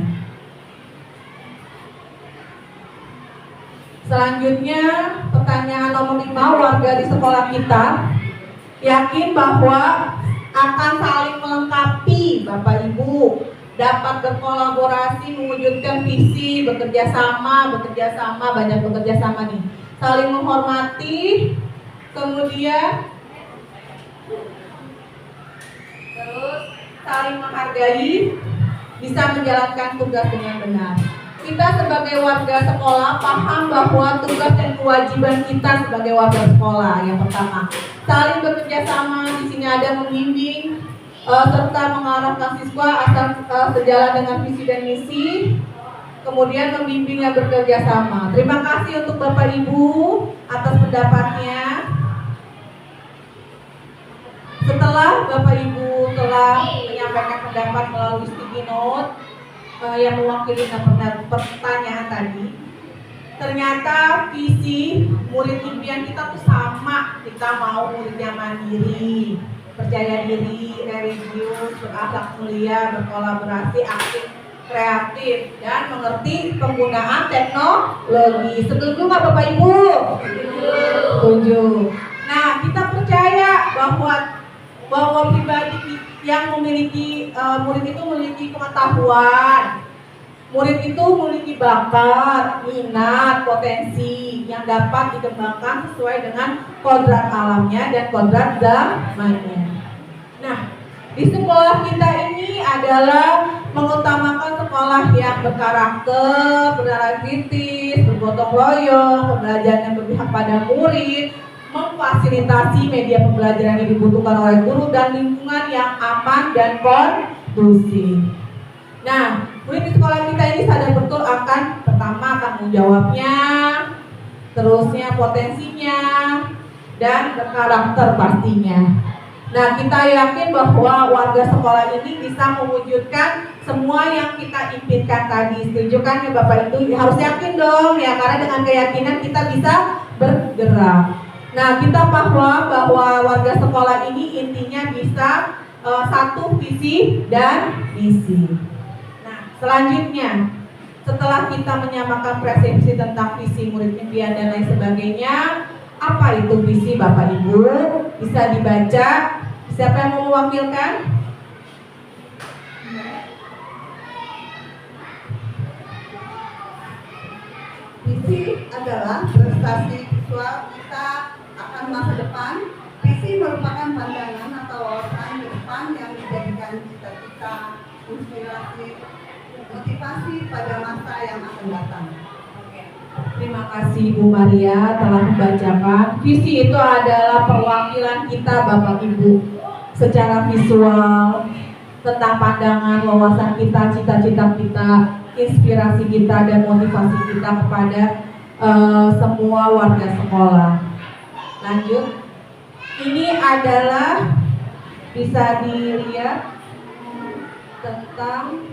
Selanjutnya, pertanyaan nomor 5, warga di sekolah kita yakin bahwa akan saling melengkapi, Bapak Ibu, dapat berkolaborasi, mewujudkan visi, bekerja sama, banyak bekerja sama nih, saling menghormati, kemudian terus saling menghargai, bisa menjalankan tugas dengan benar. Kita sebagai warga sekolah paham bahwa tugas dan kewajiban kita sebagai warga sekolah. Yang pertama, saling bekerja sama. Di sini ada membimbing serta mengarahkan siswa asal sejalan dengan visi dan misi. Kemudian membimbing yang bekerja sama. Terima kasih untuk Bapak Ibu atas pendapatnya. Setelah Bapak Ibu telah menyampaikan pendapat melalui sticky note yang mewakili pertanyaan tadi, ternyata visi murid impian kita tuh sama. Kita mau murid yang mandiri, percaya diri, religius, berakhlak mulia, berkolaborasi, aktif, kreatif, dan mengerti penggunaan teknologi. Setuju nggak Bapak Ibu? Setuju. Nah, kita percaya bahwa pribadi yang memiliki murid itu memiliki pengetahuan, murid itu memiliki bakat, minat, potensi yang dapat dikembangkan sesuai dengan kodrat alamnya dan kodrat zamannya. Nah, di sekolah kita ini adalah mengutamakan sekolah yang berkarakter, bernilai kritis, bergotong royong, pembelajaran yang berpihak pada murid, memfasilitasi media pembelajaran yang dibutuhkan oleh guru, dan lingkungan yang aman dan kondusif. Nah, murid di sekolah kita ini sadar betul akan pertama tanggung jawabnya, terusnya potensinya, dan berkarakter pastinya. Nah, kita yakin bahwa warga sekolah ini bisa mewujudkan semua yang kita impikan tadi. Setuju kan ya Bapak Ibu? Harus yakin dong ya, karena dengan keyakinan kita bisa bergerak. Nah, kita paham bahwa warga sekolah ini intinya bisa satu visi dan misi. Nah, selanjutnya setelah kita menyamakan persepsi tentang visi murid impian dan lain sebagainya, apa itu visi Bapak Ibu? Bisa dibaca. Siapa yang mau mewakilkan? Visi adalah prestasi visual kita akan masa depan. Visi merupakan pandangan atau wawasan ke depan yang dijadikan cita-cita, inspirasi, motivasi pada masa yang akan datang. Terima kasih Bu Maria telah membacakan. Visi itu adalah perwakilan kita Bapak Ibu secara visual tentang pandangan, wawasan kita, cita-cita kita, inspirasi kita, dan motivasi kita kepada semua warga sekolah. Lanjut, ini adalah bisa dilihat tentang,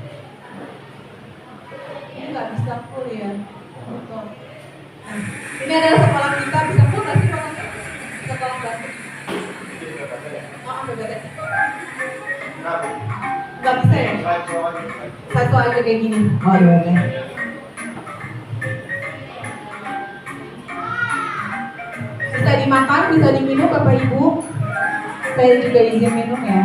ini nggak bisa full ya. Nah, ini adalah sekolah kita, bisa full nggak sih Pak? Sekolah batik. Oh, PPT. Nggak bisa ya? Satu aja kayak gini. Oh iya oke. Bisa dimakan, bisa diminum Bapak Ibu. Saya juga izin minum ya.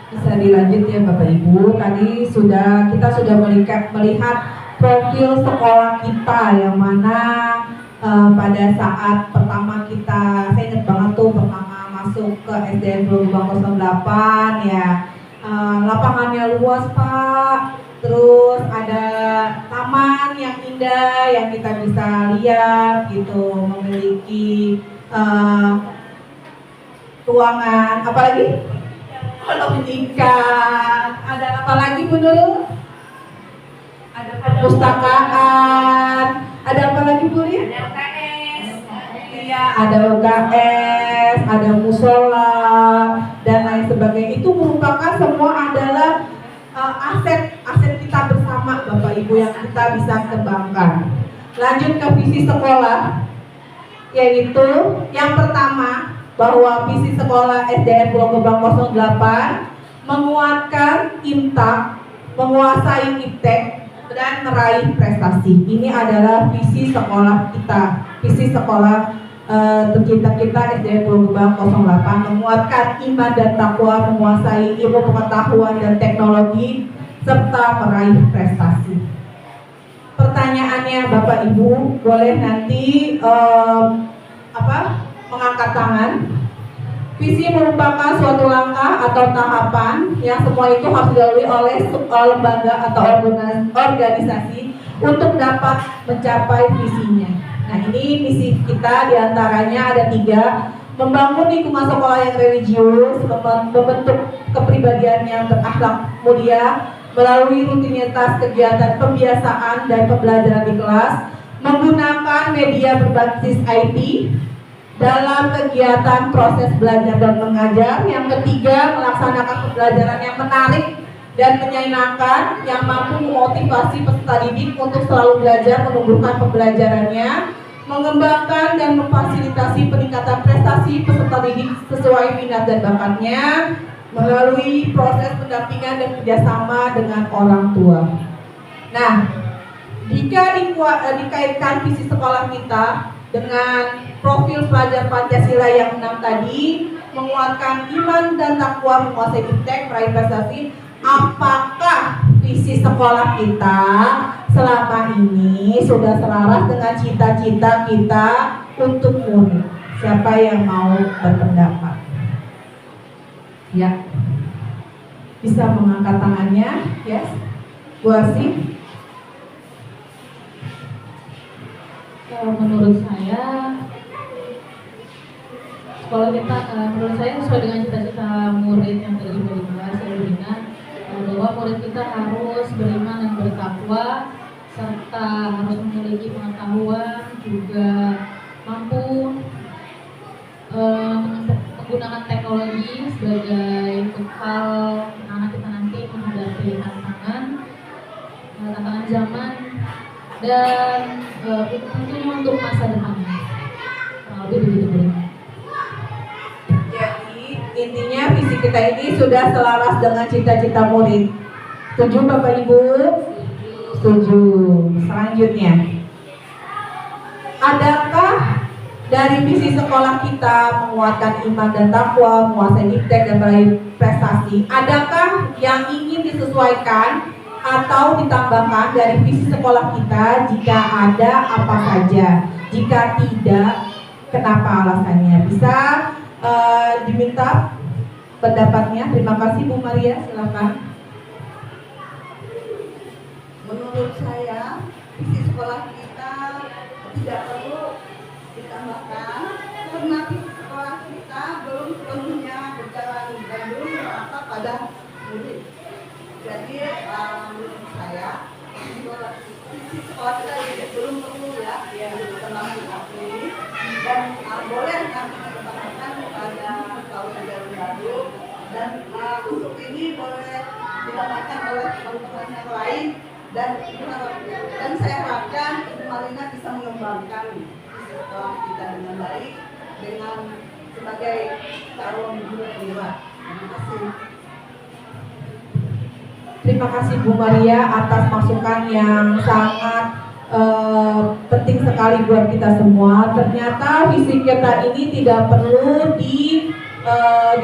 Bisa dilanjut ya Bapak Ibu. Tadi kita sudah melihat profil sekolah kita yang mana pada saat pertama saya ingat banget tuh pertama masuk ke SDN Pulau Gebang 08 ya, lapangannya luas Pak, terus ada taman yang indah yang kita bisa lihat gitu, memiliki ruangan apalagi kalau meningkat, ada apa lagi Bu Nurul? Ada perpustakaan, ada apa lagi Bu Lia? Ada UKS, iya, ada UKS, ada musola dan lain sebagainya. Itu merupakan semua adalah aset kita bersama Bapak Ibu yang kita bisa kembangkan. Lanjut ke visi sekolah, yaitu yang pertama, bahwa visi sekolah SDN Pulau Gebang 08 menguatkan IMTA, menguasai IPTEK, dan meraih prestasi. Ini adalah visi sekolah kita, visi sekolah tercinta kita SDN Pulau Gebang 08, menguatkan iman dan takwa, menguasai ilmu pengetahuan dan teknologi, serta meraih prestasi. Pertanyaannya Bapak Ibu boleh nanti mengangkat tangan. Visi merupakan suatu langkah atau tahapan yang semua itu harus dilalui oleh lembaga atau organisasi untuk dapat mencapai visinya. Nah, ini misi kita diantaranya ada 3: membangun lingkungan sekolah yang religius, membentuk kepribadian yang berakhlak mulia melalui rutinitas kegiatan pembiasaan dan pembelajaran di kelas, menggunakan media berbasis IT dalam kegiatan proses belajar dan mengajar. Yang ketiga, melaksanakan pembelajaran yang menarik dan menyenangkan yang mampu memotivasi peserta didik untuk selalu belajar menumbuhkan pembelajarannya, mengembangkan dan memfasilitasi peningkatan prestasi peserta didik sesuai minat dan bakatnya melalui proses pendampingan dan kerjasama dengan orang tua. Nah, jika dikaitkan visi sekolah kita dengan profil pelajar Pancasila yang 6 tadi, menguatkan iman dan takwa, menguasai iptek, meraih prestasi, apakah visi sekolah kita selama ini sudah selaras dengan cita-cita kita untuk murid? Siapa yang mau berpendapat? Ya, bisa mengangkat tangannya. Yes, Bu Arsi. Menurut saya sekolah kita, menurut saya sesuai dengan cita-cita murid yang tadi sudah dibahas ya Bina, bahwa murid kita harus beriman dan bertakwa serta harus memiliki pengetahuan, juga mampu menggunakan teknologi sebagai bekal anak kita nanti menghadapi tantangan zaman dan tentunya untuk masa depannya. Kurang lebih begitu Bu. Jadi intinya visi kita ini sudah selaras dengan cita-cita murid. Setuju Bapak Ibu? Setuju. Selanjutnya, adakah dari visi sekolah kita menguatkan iman dan takwa, menguasai iptek dan meraih prestasi, adakah yang ingin disesuaikan atau ditambahkan dari visi sekolah kita? Jika ada, apa saja? Jika tidak, kenapa alasannya? Bisa diminta pendapatnya. Terima kasih Bu Maria, silakan. Menurut saya, visi sekolah kita tidak perlu ditambahkan karena visi sekolah kita belum sepenuhnya berjalan dan belum merata pada murid. Jadi menurut saya visi sekolah kita belum perlu ya ditambahkan dan boleh nanti ditambahkan pada tahun ajaran baru, dan untuk ini boleh ditambahkan oleh teman-teman yang lain, dan saya harapkan Ibu Marina bisa mengembangkan visi sekolah kita dengan baik dengan sebagai calon guru privat. Terima kasih. Terima kasih Bu Maria atas masukan yang sangat penting sekali buat kita semua. Ternyata visi kita ini tidak perlu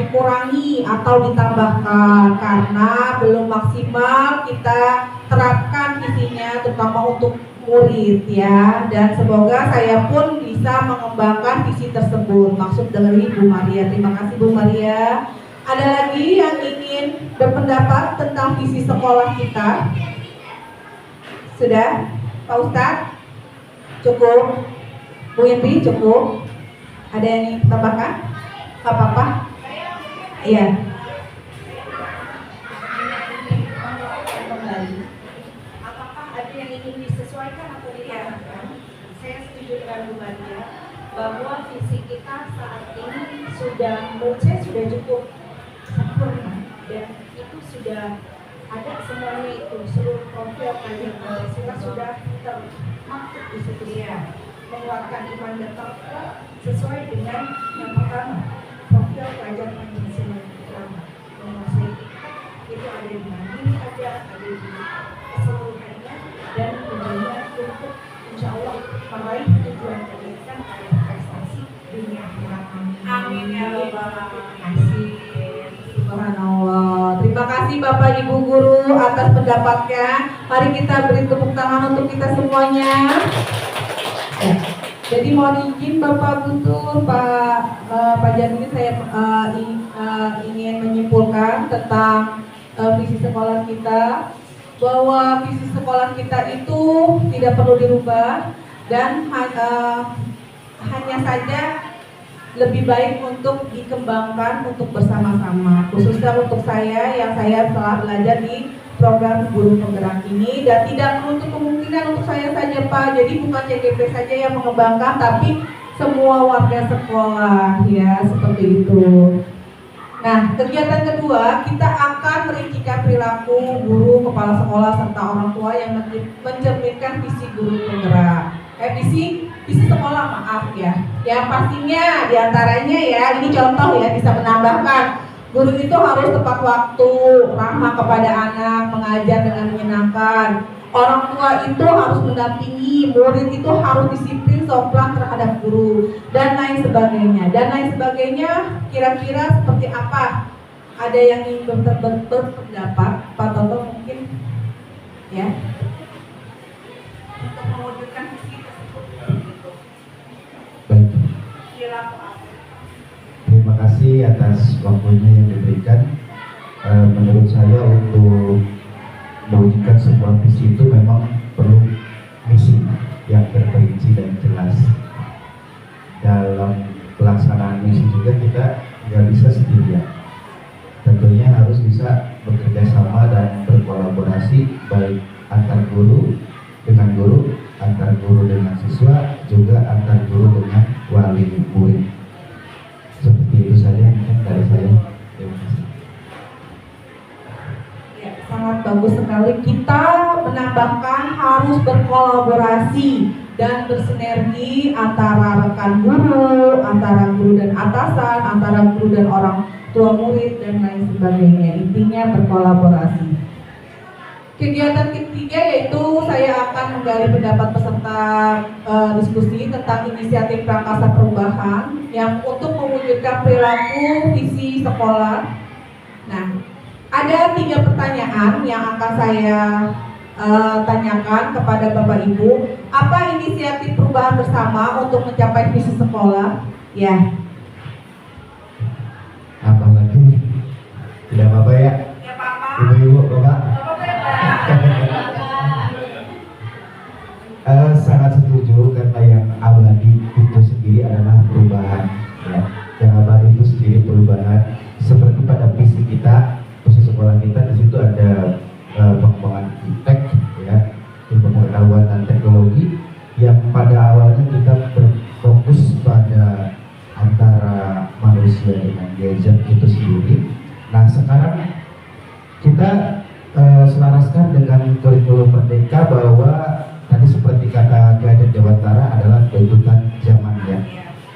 dikurangi atau ditambahkan karena belum maksimal kita terapkan visinya, terutama untuk murid ya. Dan semoga saya pun bisa mengembangkan visi tersebut. Maksud dari Bu Maria. Terima kasih Bu Maria. Ada lagi yang ingin berpendapat tentang visi sekolah kita? Sudah? Pak Ustadz? Cukup? Bu Indri cukup? Ada yang ingin tambahkan? Gak apa-apa? Iya. Apakah ada yang ingin disesuaikan atau ditambahkan? Saya setuju dengan Bu Maria bahwa visi kita saat ini sudah, menurut saya sudah cukup sempurna dan itu sudah ada semuanya, itu seluruh profil pelajar Pancasila sudah termaktub di situ ya. Menguatkan iman dan takwa sesuai dengan yang pertama, profil pelajar Pancasila yang pertama, menguasai itu ada di mana ini ada di keseluruhannya, dan tentunya untuk insya Allah meraih tujuan pendidikan pada prestasi dunia akhirat. Amin ya Rabbal Alamin. Subhanallah. Terima kasih Bapak Ibu Guru atas pendapatnya. Mari kita beri tepuk tangan untuk kita semuanya. Ya. Jadi mohon izin Bapak Guntur, Pak Janudi, saya ingin menyimpulkan tentang visi sekolah kita, bahwa visi sekolah kita itu tidak perlu dirubah dan hanya saja lebih baik untuk dikembangkan untuk bersama-sama, khususnya untuk saya yang saya telah belajar di program guru penggerak ini, dan tidak menutup kemungkinan untuk saya saja Pak. Jadi bukan CGP saja yang mengembangkan, tapi semua warga sekolah, ya seperti itu. Nah, kegiatan kedua, kita akan merincikan perilaku guru, kepala sekolah, serta orang tua yang mencerminkan visi guru penggerak. Visi sekolah, maaf ya. Yang pastinya diantaranya ya, ini contoh ya, bisa menambahkan. Guru itu harus tepat waktu, ramah kepada anak, mengajar dengan menyenangkan. Orang tua itu harus mendampingi, murid itu harus disiplin, sopan terhadap guru, dan lain sebagainya. Dan lain sebagainya, kira-kira seperti apa? Ada yang ingin berpendapat, Pak Toto mungkin, ya, untuk mewujudkan visi tersebut. Baik. Silakan. Terima kasih atas waktunya yang diberikan. Menurut saya untuk mewujudkan sebuah visi itu memang perlu misi yang terperinci dan jelas. Dalam pelaksanaan misi juga kita nggak bisa sendirian. Tentunya harus bisa bekerja sama dan berkolaborasi, baik antar guru dengan guru, antar guru dengan siswa, juga antar guru dengan wali murid. Seperti itu saja mungkin dari saya. Terima kasih. Ya, sangat bagus sekali. Kita menambahkan harus berkolaborasi dan bersinergi antara rekan guru, antara guru dan atasan, antara guru dan orang tua murid, dan lain sebagainya. Intinya berkolaborasi. Kegiatan ketiga yaitu saya akan menggali pendapat peserta diskusi tentang inisiatif Prakarsa Perubahan yang untuk mewujudkan perilaku visi sekolah. Nah, ada 3 pertanyaan yang akan saya tanyakan kepada Bapak Ibu. Apa inisiatif perubahan bersama untuk mencapai visi sekolah? Ya. Apa lagi? Tidak apa-apa ya? Ya Bapak. Ibu-ibu, Bapak. Sangat setuju karena yang abadi itu sendiri adalah perubahan, ya. Yang abadi itu sendiri perubahan. Seperti pada visi kita, visi sekolah kita, di situ ada pengembangan iptek, ya, ilmu pengetahuan dan teknologi, yang pada awalnya kita berfokus pada antara manusia dengan gadget itu sendiri. Nah, sekarang kita selaraskan dengan kurikulum Merdeka bahwa tadi seperti kata Ki Hajar Dewantara adalah tuntutan zamannya.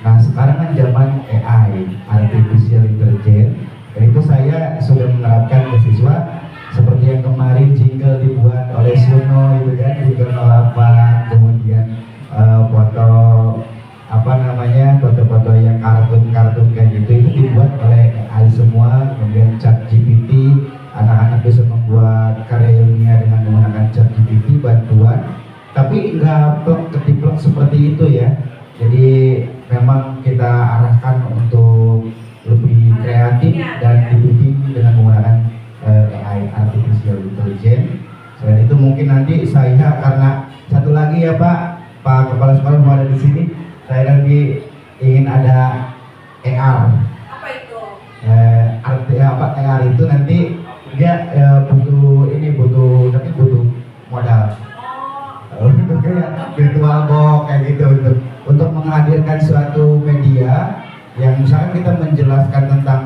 Nah, sekarang kan zaman AI, Artificial Intelligence. Dan itu saya sudah menerapkan ke siswa seperti yang kemarin jingle dibuat oleh Suno itu kan, jingle 08, kemudian foto foto-foto yang kartun kayak gitu itu dibuat oleh AI semua. Kemudian ChatGPT, anak-anak bisa membuat karya ilmiah dengan menggunakan ChatGPT bantuan, tapi nggak ketiplok seperti itu ya. Jadi memang kita arahkan untuk lebih kreatif dan dibimbing dengan menggunakan AI, Artificial Intelligence. Selain itu mungkin nanti saya, karena satu lagi ya Pak Kepala Sekolah mau ada di sini, saya lagi ingin ada AR. Apa itu? AR itu nanti dia butuh modal. Untuk kayak virtual box kayak gitu, untuk menghadirkan suatu media yang misalnya kita menjelaskan tentang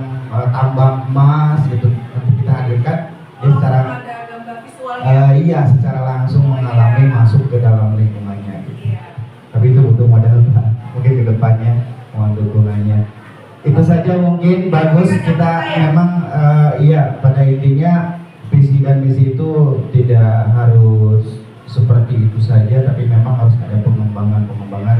tambang emas gitu, nanti kita hadirkan dia secara ada gambar visualnya. secara langsung mengalami masuk ke dalam lingkungannya gitu. Tapi itu butuh modal Pak, mungkin ke depannya mohon dukungannya. Itu saja mungkin. Bagus, kita memang pada intinya visi dan misi itu tidak harus seperti itu saja, tapi memang harus ada pengembangan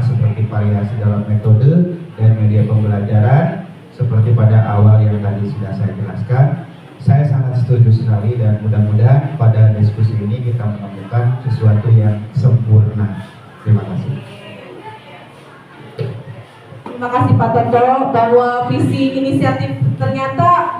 seperti variasi dalam metode dan media pembelajaran seperti pada awal yang tadi sudah saya jelaskan. Saya sangat setuju sekali dan mudah-mudahan pada diskusi ini kita menemukan sesuatu yang sempurna. Terima kasih. Terima kasih Pak Toto bahwa visi inisiatif ternyata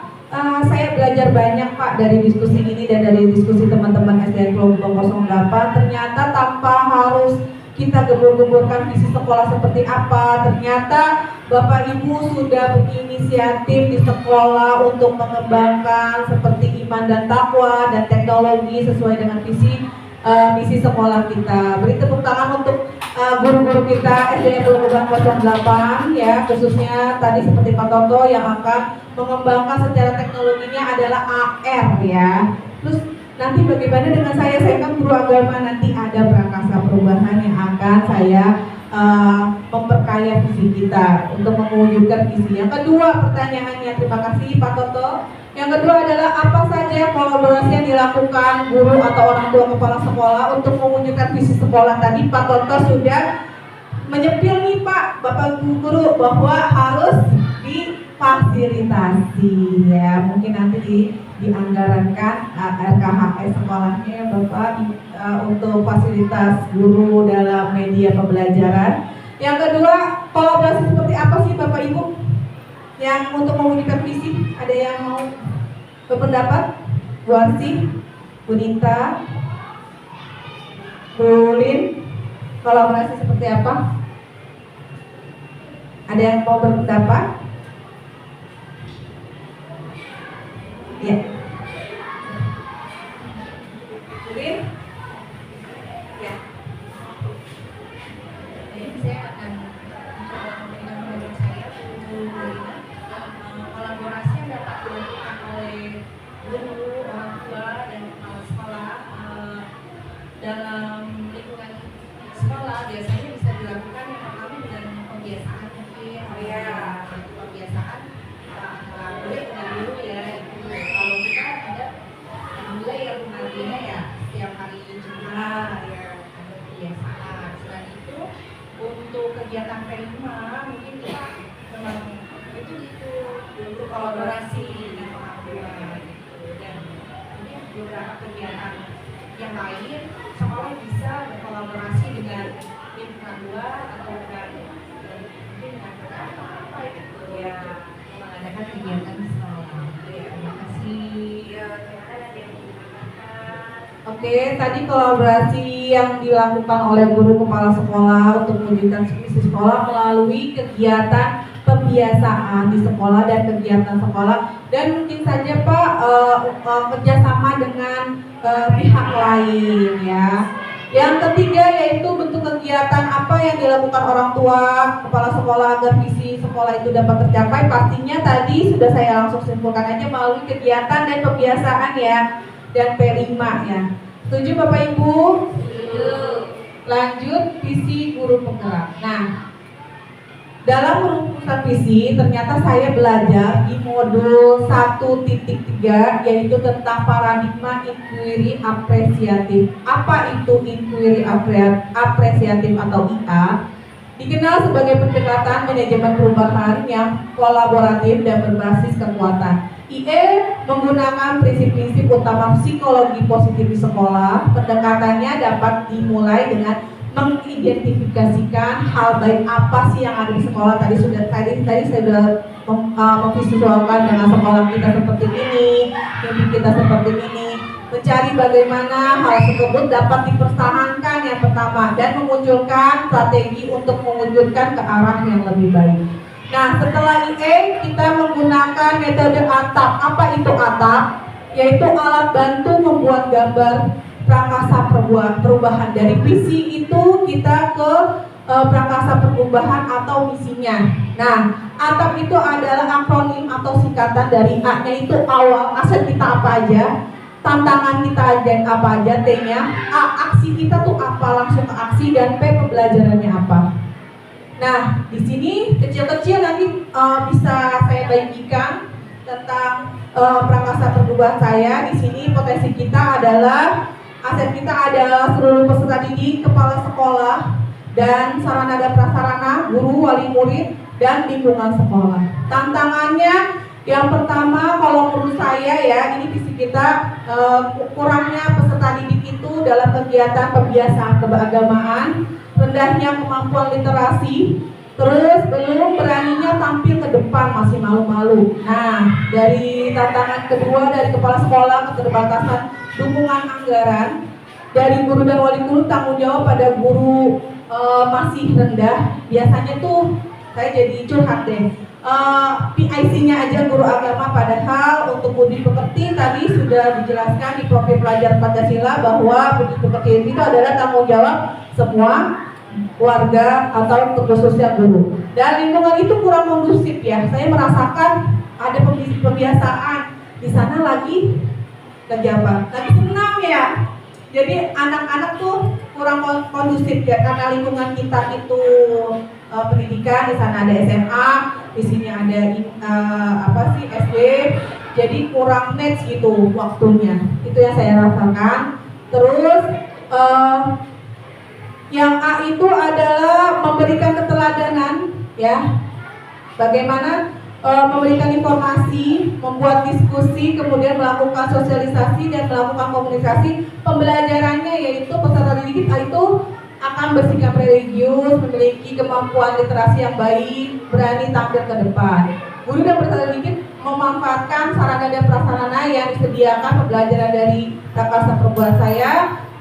saya belajar banyak Pak dari diskusi ini dan dari diskusi teman-teman SDN Kelompok 08. Ternyata tanpa harus kita gembur-gemburkan visi sekolah seperti apa, ternyata Bapak Ibu sudah berinisiatif di sekolah untuk mengembangkan seperti iman dan takwa dan teknologi sesuai dengan visi misi sekolah kita. Beri tepuk tangan untuk guru-guru kita SDN Kelompok 08 ya, khususnya tadi seperti Pak Toto yang akan mengembangkan secara teknologinya adalah AR ya. Terus nanti bagaimana dengan saya kan guru agama, nanti ada prakasa perubahan yang akan saya memperkaya visi kita untuk mewujudkan visi. Yang kedua pertanyaannya, terima kasih Pak Toto. Yang kedua adalah apa saja kolaborasi yang dilakukan guru atau orang tua kepala sekolah untuk mewujudkan visi sekolah. Tadi Pak Toto sudah menyepil nih Pak, Bapak Guru bahwa harus difasilitasi ya. Mungkin nanti dianggarankan RKHS sekolahnya Bapak untuk fasilitas guru dalam media pembelajaran. Yang kedua, kolaborasi seperti apa sih Bapak Ibu yang untuk mewujudkan visi? Ada yang mau berpendapat? Bu Arsi, Bu Nita, Bu Lin, kolaborasi seperti apa? Ada yang mau berpendapat? Ya. Bu Lin? Ya. Jadi saya akan mencoba memberikan pendapat saya untuk kolaborasi yang dapat dilakukan oleh guru, orang tua, dan kepala sekolah dalam lingkungan sekolah biasanya bisa dilakukan yang pertama dengan pembiasaan mungkin pembiasaan boleh dengan guru ya. Kalau kita ada mulai ya pengajiannya ya setiap hari Jumat ya ada pembiasaan. Selain itu untuk kegiatan P5 mungkin kita memang itu untuk kolaborasi dengan orang tua gitu, dan mungkin beberapa kegiatan yang lain sekolah bisa berkolaborasi dengan lingkungan luar atau dengan mungkin dengan apa itu ya mengadakan kegiatan di sekolah. Terima kasih. Oke, tadi kolaborasi yang dilakukan oleh guru kepala sekolah untuk mewujudkan visi sekolah melalui kegiatan pembiasaan di sekolah dan kegiatan sekolah, dan mungkin saja Pak kerjasama dengan pihak lain ya. Yang ketiga yaitu bentuk kegiatan apa yang dilakukan orang tua kepala sekolah agar visi sekolah itu dapat tercapai. Pastinya tadi sudah saya langsung simpulkan aja melalui kegiatan dan pembiasaan ya, dan P5 ya. Setuju Bapak Ibu? Setuju. Lanjut visi guru penggerak. Nah, dalam merumuskan visi ternyata saya belajar di modul 1.3 yaitu tentang paradigma inquiry apresiatif. Apa itu inquiry apresiatif atau IA? Dikenal sebagai pendekatan manajemen perubahan yang kolaboratif dan berbasis kekuatan. IE menggunakan prinsip-prinsip utama psikologi positif di sekolah. Pendekatannya dapat dimulai dengan mengidentifikasikan hal baik apa sih yang ada di sekolah. Tadi saya sudah memvisualkan dengan sekolah kita seperti ini, mimpi kita seperti ini, mencari bagaimana hal tersebut dapat dipertahankan yang pertama dan memunculkan strategi untuk mewujudkan ke arah yang lebih baik. Nah, setelah IE kita menggunakan metode ATAP. Apa itu ATAP? Yaitu alat bantu membuat gambar prakasa perubahan. Dari visi itu kita ke prakasa perubahan atau misinya. Nah, ATAP itu adalah akronim atau singkatan dari A-nya itu awal, aset kita apa aja, tantangan kita aja apa aja, T-nya, A aksi kita tuh apa, langsung ke aksi, dan P pembelajarannya apa. Nah, di sini kecil-kecil nanti bisa saya bagikan tentang prakasa perubahan saya. Di sini potensi kita adalah aset kita adalah seluruh peserta didik, kepala sekolah, dan sarana dan prasarana, guru, wali murid, dan lingkungan sekolah. Tantangannya yang pertama, kalau menurut saya ya, ini visi kita kurangnya peserta didik itu dalam kegiatan pembiasaan keagamaan, rendahnya kemampuan literasi, Terus belum beraninya tampil ke depan, masih malu-malu. Nah, dari tantangan kedua dari kepala sekolah, keterbatasan dukungan anggaran dari guru dan wali guru, tanggung jawab pada guru masih rendah. Biasanya tuh saya jadi curhat deh. PIC-nya aja guru agama, padahal untuk budi pekerti tadi sudah dijelaskan di profil pelajar Pancasila bahwa budi pekerti itu adalah tanggung jawab semua warga atau terkhususnya guru. Dan lingkungan itu kurang kondusif ya. Saya merasakan ada pembiasaan di sana lagi kejabat, lagi senang ya. Jadi anak-anak tuh kurang kondusif ya, karena lingkungan kita itu pendidikan, di sana ada SMA, di sini ada SD, jadi kurang match gitu waktunya. Itu yang saya rasakan. Terus yang A itu adalah memberikan keteladanan ya. Bagaimana memberikan informasi, membuat diskusi, kemudian melakukan sosialisasi dan melakukan komunikasi. Pembelajarannya yaitu peserta didik itu akan bersikap religius, memiliki kemampuan literasi yang baik, berani tampil ke depan. Guru dan peserta didik memanfaatkan sarana dan prasarana yang disediakan pembelajaran dari Takasa Perubahan saya.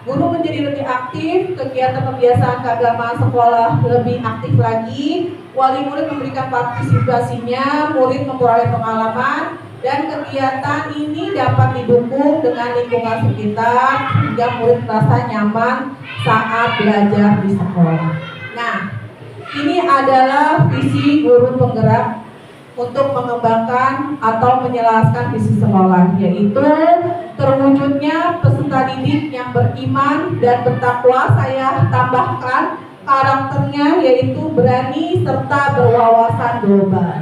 Guru menjadi lebih aktif, kegiatan pembiasaan keagamaan sekolah lebih aktif lagi, wali murid memberikan partisipasinya, murid memperoleh pengalaman, dan kegiatan ini dapat didukung dengan lingkungan sekitar sehingga murid merasa nyaman saat belajar di sekolah. Nah, ini adalah visi guru penggerak untuk mengembangkan atau menjelaskan visi sekolah, yaitu terwujudnya peserta didik yang beriman dan bertakwa. Saya tambahkan karakternya yaitu berani serta berwawasan global.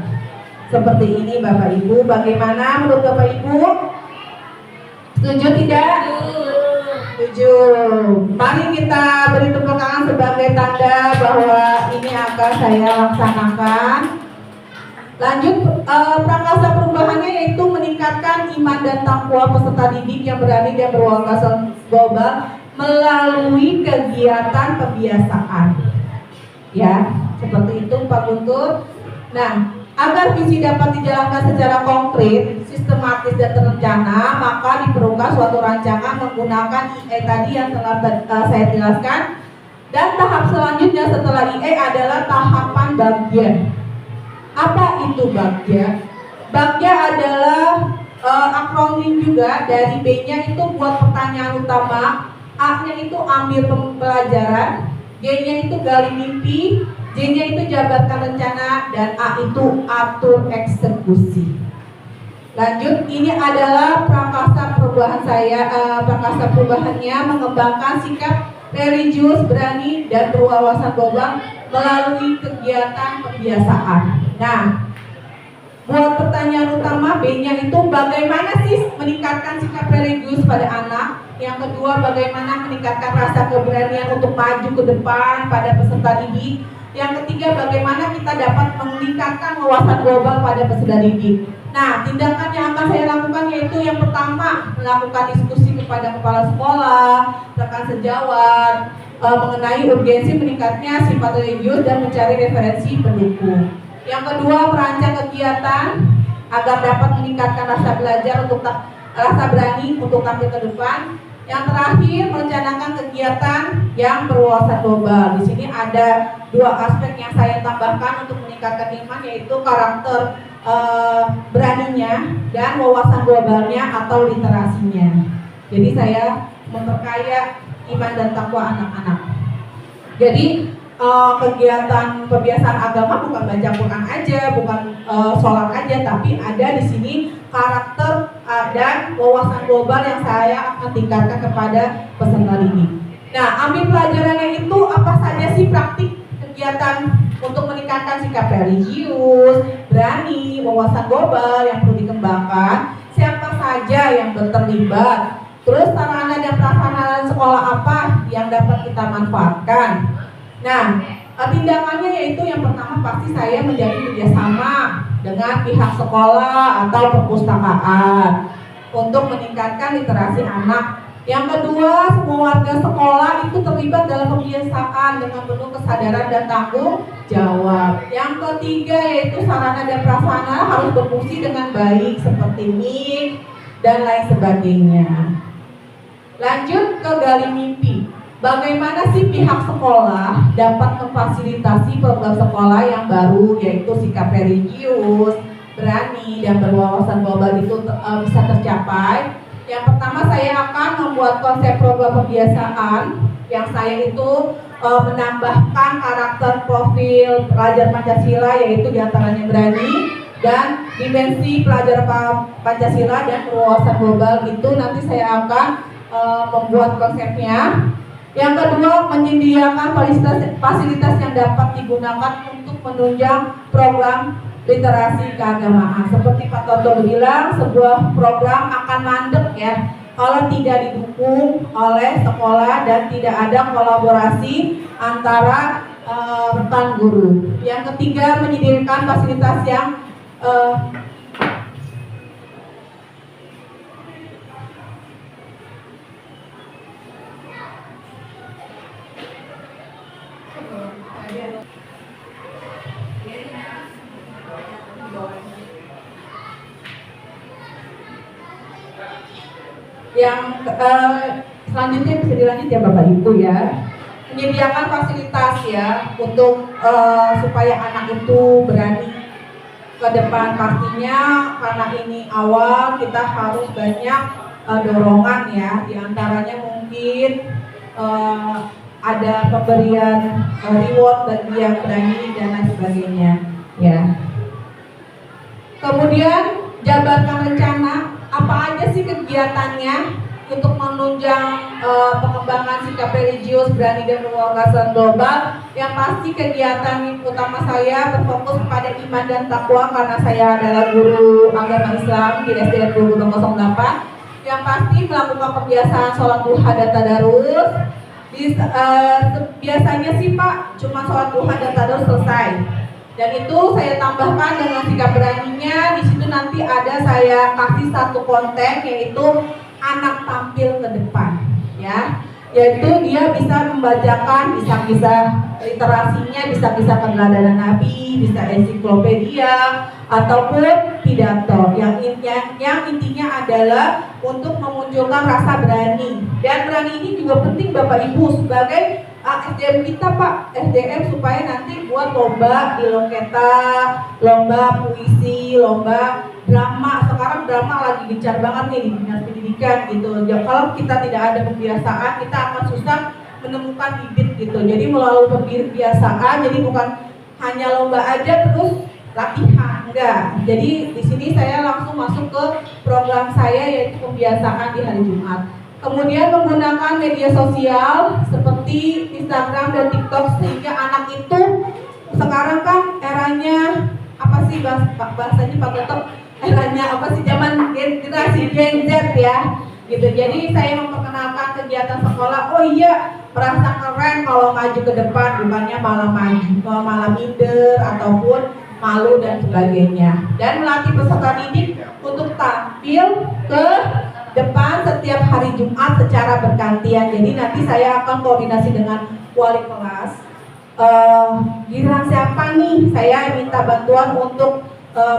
Seperti ini Bapak Ibu. Bagaimana menurut Bapak Ibu? Setuju tidak? Setuju. Mari kita beri tepuk tangan sebagai tanda bahwa ini akan saya laksanakan. Lanjut, prakasa perubahannya yaitu meningkatkan iman dan takwa peserta didik yang berani dan berwawasan global melalui kegiatan pembiasaan. Ya, seperti itu Pak Guntur. Nah, agar visi dapat dijalankan secara konkret, sistematis dan terencana, maka diperlukan suatu rancangan menggunakan IE tadi yang telah saya jelaskan. Dan tahap selanjutnya setelah IE adalah tahapan bagian. Apa itu Bagja? Bagja adalah akronim juga, dari B-nya itu buat pertanyaan utama, A-nya itu ambil pembelajaran, G-nya itu gali mimpi, J-nya itu jabarkan rencana, dan A itu atur eksekusi. Lanjut, ini adalah prakasa perubahan saya. Prakasa perubahannya mengembangkan sikap religius, berani, dan berwawasan global melalui kegiatan pembiasaan. Nah, buat pertanyaan utama B-nya itu bagaimana sih meningkatkan sikap religius pada anak. Yang kedua, bagaimana meningkatkan rasa keberanian untuk maju ke depan pada peserta didik. Yang ketiga, bagaimana kita dapat meningkatkan wawasan global pada peserta didik. Nah, tindakan yang akan saya lakukan yaitu yang pertama, melakukan diskusi kepada kepala sekolah, rekan sejawat, mengenai urgensi meningkatnya sifat religius dan mencari referensi pendukung. Yang kedua, merancang kegiatan agar dapat meningkatkan rasa belajar untuk rasa berani untuk tampil ke depan. Yang terakhir, merencanakan kegiatan yang berwawasan global. Di sini ada dua aspek yang saya tambahkan untuk meningkatkan iman, yaitu karakter beraninya dan wawasan globalnya atau literasinya. Jadi saya memperkaya iman dan takwa anak-anak. Jadi kegiatan pembiasaan agama bukan baca Quran aja, bukan sholat aja, tapi ada di sini karakter dan wawasan global yang saya akan tingkatkan kepada peserta didik. Nah, ambil pelajarannya itu apa saja sih praktik kegiatan untuk meningkatkan sikap religius, berani, wawasan global yang perlu dikembangkan, siapa saja yang terlibat, terus sarana dan prasarana sekolah apa yang dapat kita manfaatkan. Nah, tindakannya yaitu yang pertama pasti saya menjadi kerjasama dengan pihak sekolah atau perpustakaan untuk meningkatkan literasi anak. Yang kedua, semua warga sekolah itu terlibat dalam pembiasaan dengan penuh kesadaran dan tanggung jawab. Yang ketiga yaitu sarana dan prasarana harus berfungsi dengan baik seperti mic dan lain sebagainya. Lanjut ke gali mimpi. Bagaimana sih pihak sekolah dapat memfasilitasi program sekolah yang baru, yaitu sikap religius, berani, dan berwawasan global itu bisa tercapai? Yang pertama, saya akan membuat konsep program pembiasaan yang saya itu menambahkan karakter profil pelajar Pancasila, yaitu diantaranya berani dan dimensi pelajar Pancasila dan berwawasan global. Itu nanti saya akan membuat konsepnya. Yang kedua, menyediakan fasilitas yang dapat digunakan untuk menunjang program literasi keagamaan. Seperti Pak Toto bilang, sebuah program akan mandek ya kalau tidak didukung oleh sekolah dan tidak ada kolaborasi antara rekan guru. Yang ketiga, menyediakan fasilitas yang selanjutnya bisa dilanjut ya Bapak Ibu ya. Menyediakan fasilitas ya untuk supaya anak itu berani ke depan. Pastinya karena ini awal kita harus banyak dorongan ya. Di antaranya mungkin ada pemberian reward bagi yang berani dan lain sebagainya ya. Kemudian jabarkan rencana apa aja sih kegiatannya untuk menunjang pengembangan sikap religius, berani dan berwawasan global. Yang pasti kegiatan utama saya berfokus pada iman dan takwa karena saya adalah guru agama Islam di SDN 2008. Yang pasti melakukan kebiasaan sholat duha dan tadarus. Biasanya sih Pak cuma sholat duha dan tadarus selesai. Dan itu saya tambahkan dengan sikap beraninya. Di situ nanti ada saya kasih satu konten yaitu anak tampil ke depan, ya, yaitu dia bisa membacakan bisa literasinya, bisa keteladanan Nabi, bisa ensiklopedia ataupun pidato. Yang intinya adalah untuk memunculkan rasa berani. Dan berani ini juga penting Bapak Ibu sebagai SDM kita Pak, SDM supaya nanti buat lomba di Loketa, lomba puisi, lomba drama. Sekarang drama lagi gencar banget nih di dinas pendidikan gitu. Kalau kita tidak ada pembiasaan, kita akan susah menemukan bibit gitu. Jadi melalui pembiasaan, jadi bukan hanya lomba aja terus latihan, enggak. Jadi di sini saya langsung masuk ke program saya yaitu pembiasaan di hari Jumat. Kemudian menggunakan media sosial seperti Instagram dan TikTok sehingga anak itu sekarang kan eranya apa sih bahasanya Pak Toto? Eranya apa sih, zaman generasi Gen Z ya gitu. Jadi saya memperkenalkan kegiatan sekolah. Oh iya, merasa keren kalau maju ke depan, bukannya malah malah minder ataupun malu dan sebagainya. Dan melatih peserta didik untuk tampil ke depan setiap hari Jumat secara bergantian. Jadi nanti saya akan koordinasi dengan wali kelas. Giliran siapa nih? Saya minta bantuan untuk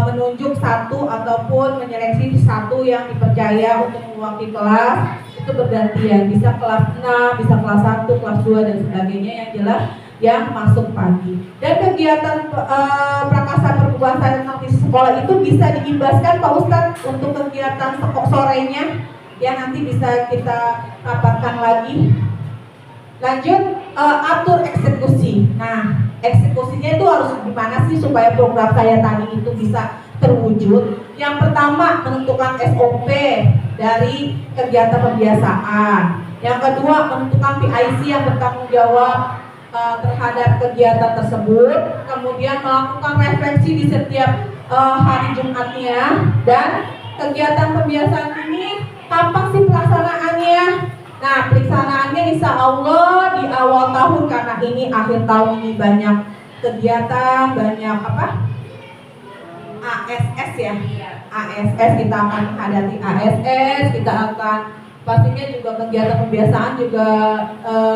menunjuk satu ataupun menyeleksi satu yang dipercaya untuk mewakili kelas. Itu bergantian, bisa kelas 6, bisa kelas 1, kelas 2 dan sebagainya, yang jelas yang masuk pagi. Dan kegiatan prakasa perkuasaan di sekolah itu bisa diimbaskan Pak Ustadz untuk kegiatan sorenya yang nanti bisa kita rapatkan lagi. Lanjut, atur eksekusi. Nah, eksekusinya itu harus gimana sih supaya program saya tadi itu bisa terwujud? Yang pertama, menentukan SOP dari kegiatan pembiasaan. Yang kedua, menentukan PIC yang bertanggung jawab terhadap kegiatan tersebut. Kemudian melakukan refleksi di setiap hari Jumatnya. Dan kegiatan pembiasaan ini kapan sih pelaksanaannya? Nah, pelaksanaannya insya Allah di awal tahun, karena ini akhir tahun ini banyak kegiatan, banyak ASS ya. ASS, kita akan menghadapi ASS, kita akan pastinya juga kegiatan pembiasaan juga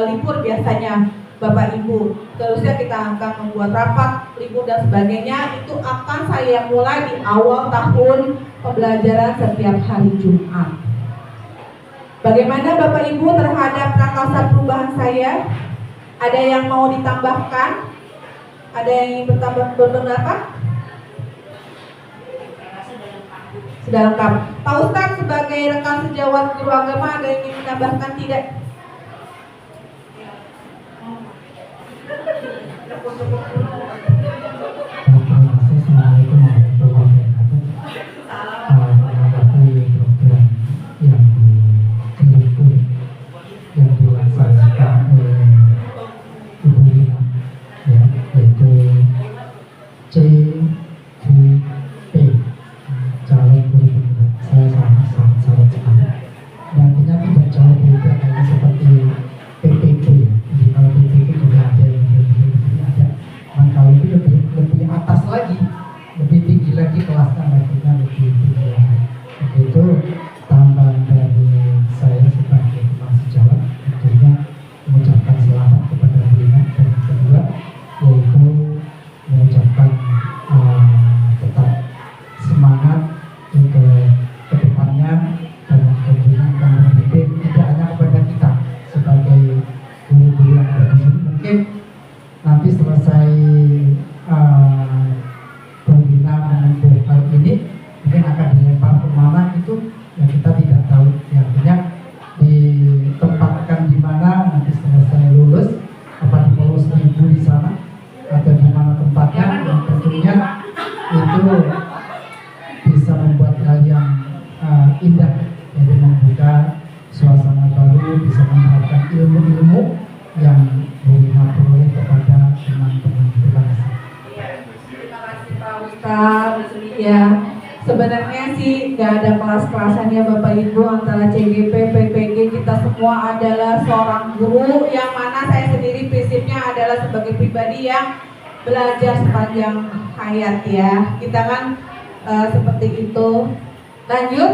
libur biasanya Bapak Ibu. Terusnya kita akan membuat rapat libur dan sebagainya. Itu akan saya mulai di awal tahun pembelajaran setiap hari Jumat. Bagaimana Bapak Ibu terhadap prakasa perubahan saya? Ada yang mau ditambahkan? Ada yang ingin berpendapat? Sudah lengkap. Pak Ustadz sebagai rekan sejawat guru agama ada yang ingin menambahkan tidak? Assalamualaikum warahmatullahi wabarakatuh. Menanggapi program yang dilaksanakan oleh Ibu Lina, ya, yaitu CGP, calon guru penggerak. Saya sangat sekali. Dan ternyata tidak jauh beda kayak seperti PPP. Jadi kalau PPP juga ada yang lebih ada. Dan kalau itu lebih atas lagi, lebih tinggi lagi kelasnya, levelnya lebih tinggi lagi. Itu tambahan dari saya sebagai teman sejawat, tentunya mengucapkan selamat kepada Rina. Dan yang kedua yaitu mengucapkan tetap semangat untuk kedepannya, dan tentunya akan mendidik tidak hanya kepada kita sebagai guru-guru yang ada di sini. Mungkin nanti selesai pembina menempuh hal ini, mungkin akan dilempar kemana itu yang kita tidak tahu. Artinya ditempatkan di mana nanti selesai lulus, apa di Pulau Seribu di sana atau di mana tempatnya, yang tentunya itu bisa membuat hal yang indah, jadi membuka suasana baru, bisa menerapkan ilmu-ilmu yang peroleh kepada teman-teman. Terima kasih. Terima kasih Pak Ustadz. Ya, sebenarnya sih nggak ada kelas-kelasannya Bapak Ibu antara CGP, PPG. Kita semua adalah seorang guru, yang mana saya sendiri prinsipnya adalah sebagai pribadi yang belajar sepanjang hayat ya. Kita kan seperti itu. Lanjut,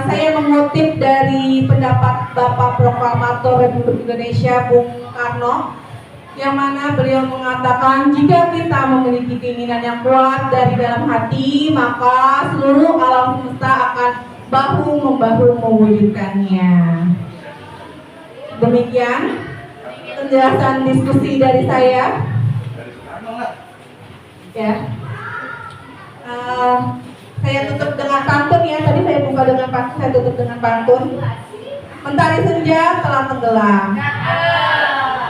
saya mengutip dari pendapat Bapak Proklamator Republik Indonesia Bung Karno, yang mana beliau mengatakan jika kita memiliki keinginan yang kuat dari dalam hati, maka seluruh alam semesta akan bahu-membahu mewujudkannya. Demikian penjelasan diskusi dari saya. Ya. Saya tutup dengan pantun ya. Tadi saya buka dengan pantun, saya tutup dengan pantun. Mentari senja telah tenggelam,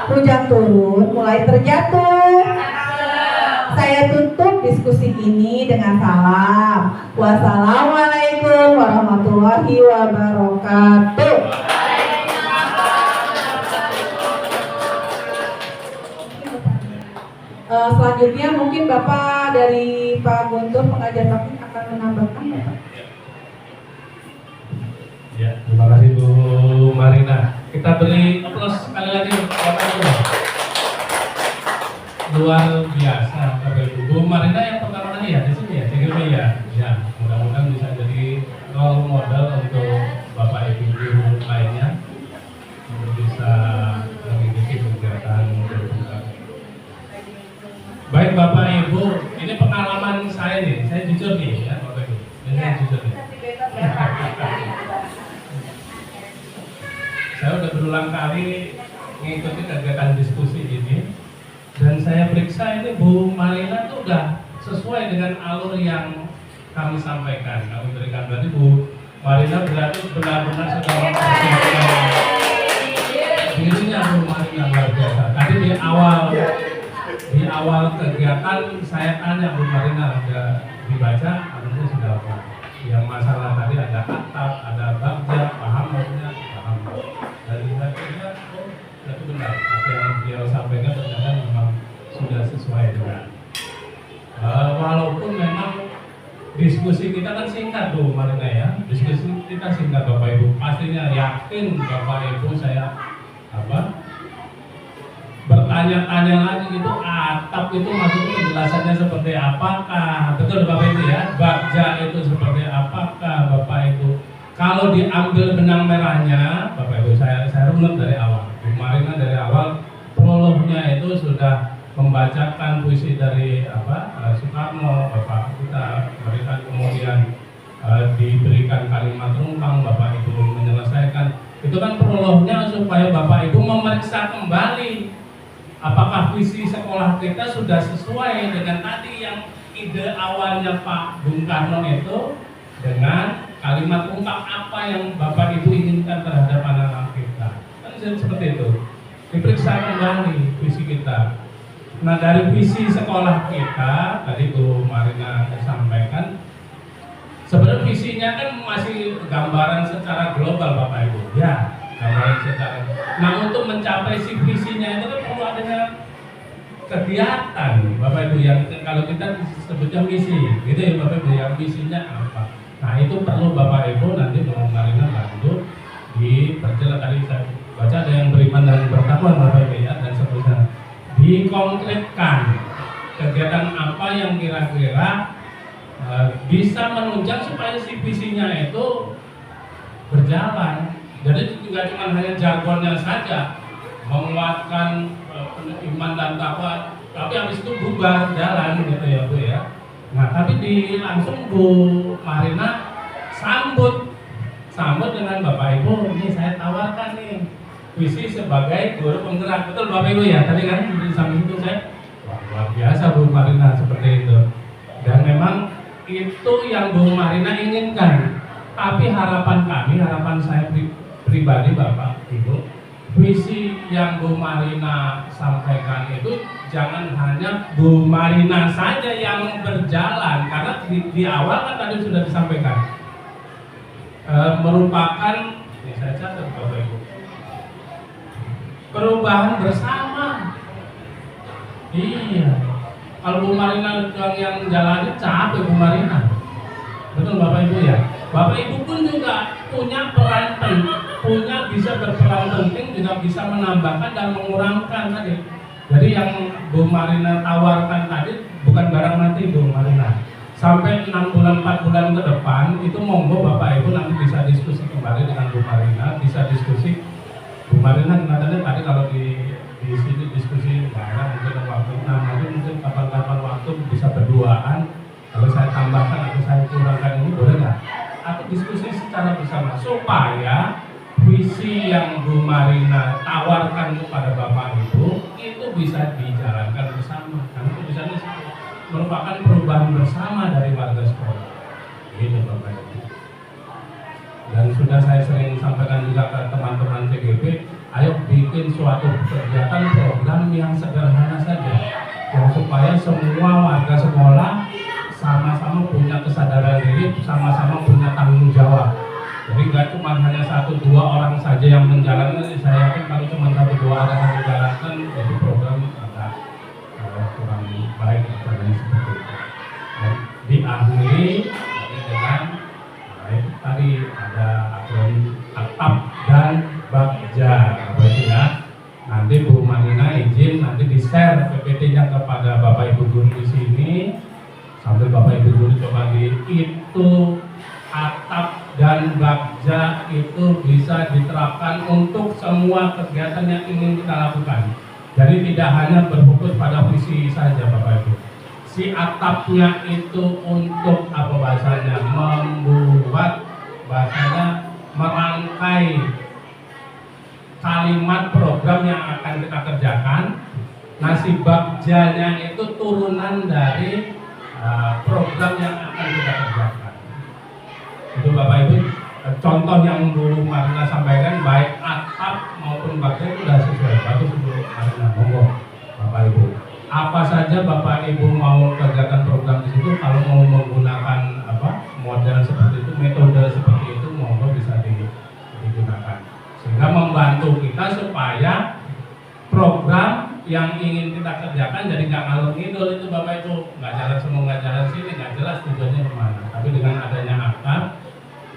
hujan turun mulai terjatuh. Saya tutup diskusi ini dengan salam. Wassalamualaikum warahmatullahi wabarakatuh. Selanjutnya mungkin Bapak dari Pak Guntur pengajar taklim akan menambahkan Bapak. Ya, terima kasih Bu Marina. Kita beri aplaus sekali lagi Bapak Ibu. Luar biasa Bapak Ibu. Bu Marina yang pertama kali ya di sini ya, CGP ya. Ya, mudah-mudahan bisa jadi role model untuk Bapak Ibu guru lainnya untuk bisa mengikuti kegiatan berbuka. Baik Bapak Ibu, ini pengalaman saya nih, saya jujur nih ya Bapak Ibu. Ini saya jujur nih. Saya udah berulang kali mengikuti kegiatan diskusi ini, dan saya periksa ini Bu Marina itu udah sesuai dengan alur yang kami sampaikan, kami berikan. Berarti Bu Marina berarti benar-benar sudah mempersiapkan dirinya. Bu Marina luar biasa. Tadi di awal kegiatan saya tanya Bu Marina, sudah dibaca alurnya sudah apa? Yang masalah tadi ada atap, ada bagja, paham maksudnya? Paham. Dari saya oh itu benar apa yang beliau sampaikan, ternyata memang sudah sesuai dengan walaupun memang diskusi kita kan singkat Bu Marina ya, diskusi kita singkat Bapak Ibu. Pastinya yakin Bapak Ibu saya bertanya-tanya lagi gitu, atap itu maksudnya penjelasannya seperti apakah, betul Bapak Ibu ya, bagja itu seperti apakah Bapak Ibu. Kalau diambil benang merahnya Bapak Ibu, saya runut dari awal. Bu Marina dari awal prolognya membacakan puisi dari Soekarno, Bapak kita berikan, kemudian diberikan kalimat rumpang, Bapak Ibu menyelesaikan. Itu kan prolognya supaya Bapak Ibu memeriksa kembali apakah visi sekolah kita sudah sesuai dengan tadi yang ide awalnya Pak Bung Karno itu, dengan kalimat ungkap apa yang Bapak Ibu inginkan terhadap anak-anak kita. Kan seperti itu. Diperiksa kembali visi kita. Nah, dari visi sekolah kita tadi Bu Marina sampaikan, sebenarnya visinya kan masih gambaran secara global Bapak Ibu. Ya, gambaran secara. Nah, untuk mencapai si visinya itu kan perlu adanya kegiatan Bapak Ibu, yang kalau kita sebutnya misi, gitu ya Bapak Ibu, yang misinya apa. Nah, itu perlu Bapak Ibu nanti Bu Marina bantu diperjelas. Tadi saya baca ada yang beriman dan bertakwa Bapak Ibu ya, dan seterusnya. Dikonkretkan kegiatan apa yang kira-kira bisa menunjang supaya si visinya itu berjalan. Jadi tidak cuma hanya jargonnya saja, menguatkan iman dan takwa, tapi habis itu bubar jalan gitu ya Bu ya. Nah, tapi langsung Bu Marina sambut dengan Bapak Ibu, ini saya tawarkan nih visi sebagai guru penggerak, betul Bapak Ibu ya? Tadi kan di samping itu saya, wah, luar biasa Bu Marina seperti itu. Dan memang itu yang Bu Marina inginkan. Tapi harapan saya pribadi Bapak Ibu, visi yang Bu Marina sampaikan itu jangan hanya Bu Marina saja yang berjalan, karena di awal kan tadi sudah disampaikan merupakan, ini saya catat Bapak Ibu, perubahan bersama. Iya, kalau Bu Marina yang jalani capek Bu Marina, betul Bapak Ibu ya. Bapak Ibu pun juga punya peran penting, bisa berperan penting, juga bisa menambahkan dan mengurangkan tadi. Jadi yang Bu Marina tawarkan tadi bukan barang mati Bu Marina. Sampai 6 bulan 4 bulan ke depan itu monggo Bapak Ibu nanti bisa diskusi kembali dengan Bu Marina, bisa diskusi. Bu Marina katanya tadi kalau di sini diskusi barang mungkin waktu, nah nanti mungkin kapan-kapan waktu bisa berduaan. Kalau saya tambahkan atau saya kurangkan ini boleh nggak? Atau diskusi secara bersama supaya visi yang Bu Marina tawarkan kepada Bapak Ibu itu bisa dijalankan bersama. Karena itu bisa merupakan perubahan bersama dari warga sekolah. Gitu Bapak Ibu. Dan sudah saya sering sampaikan juga ke teman-teman CGP, ayo bikin suatu kegiatan program yang sederhana saja, yang supaya semua warga sekolah sama-sama punya kesadaran diri, sama-sama punya tanggung jawab. Jadi nggak cuma hanya 1-2 orang saja yang menjalankan. Saya yakin kalau cuma 1-2 orang yang menjalankan, itu program agak kurang baik dan seperti itu. Dan diakhiri dengan tadi ada akronim atap dan bagja, ya. Nanti Bu Marina izin nanti di-share PPT-nya kepada Bapak Ibu guru di sini. Sambil Bapak Ibu guru coba itu atap dan bagja itu bisa diterapkan untuk semua kegiatan yang ingin kita lakukan. Jadi tidak hanya berfokus pada visi saja Bapak Ibu. Si atapnya itu untuk apa bahasanya? Membuat bahasanya merangkai kalimat program yang akan kita kerjakan. Nah, si bagjanya itu turunan dari program yang akan kita kerjakan. Itu Bapak Ibu, contoh yang dulu Marina sampaikan, baik atap maupun bagja itu sudah sesuai. Bagus Bu Marina, monggo Bapak Ibu. Apa saja Bapak Ibu mau kerjakan program di situ, kalau mau menggunakan model seperti itu, metode seperti itu, monggo bisa digunakan. Sehingga membantu kita supaya program yang ingin kita kerjakan jadi nggak ngalur ngidul itu Bapak Ibu, nggak jalan semua, nggak jalan sini, nggak jelas tujuannya kemana. Tapi dengan adanya atap,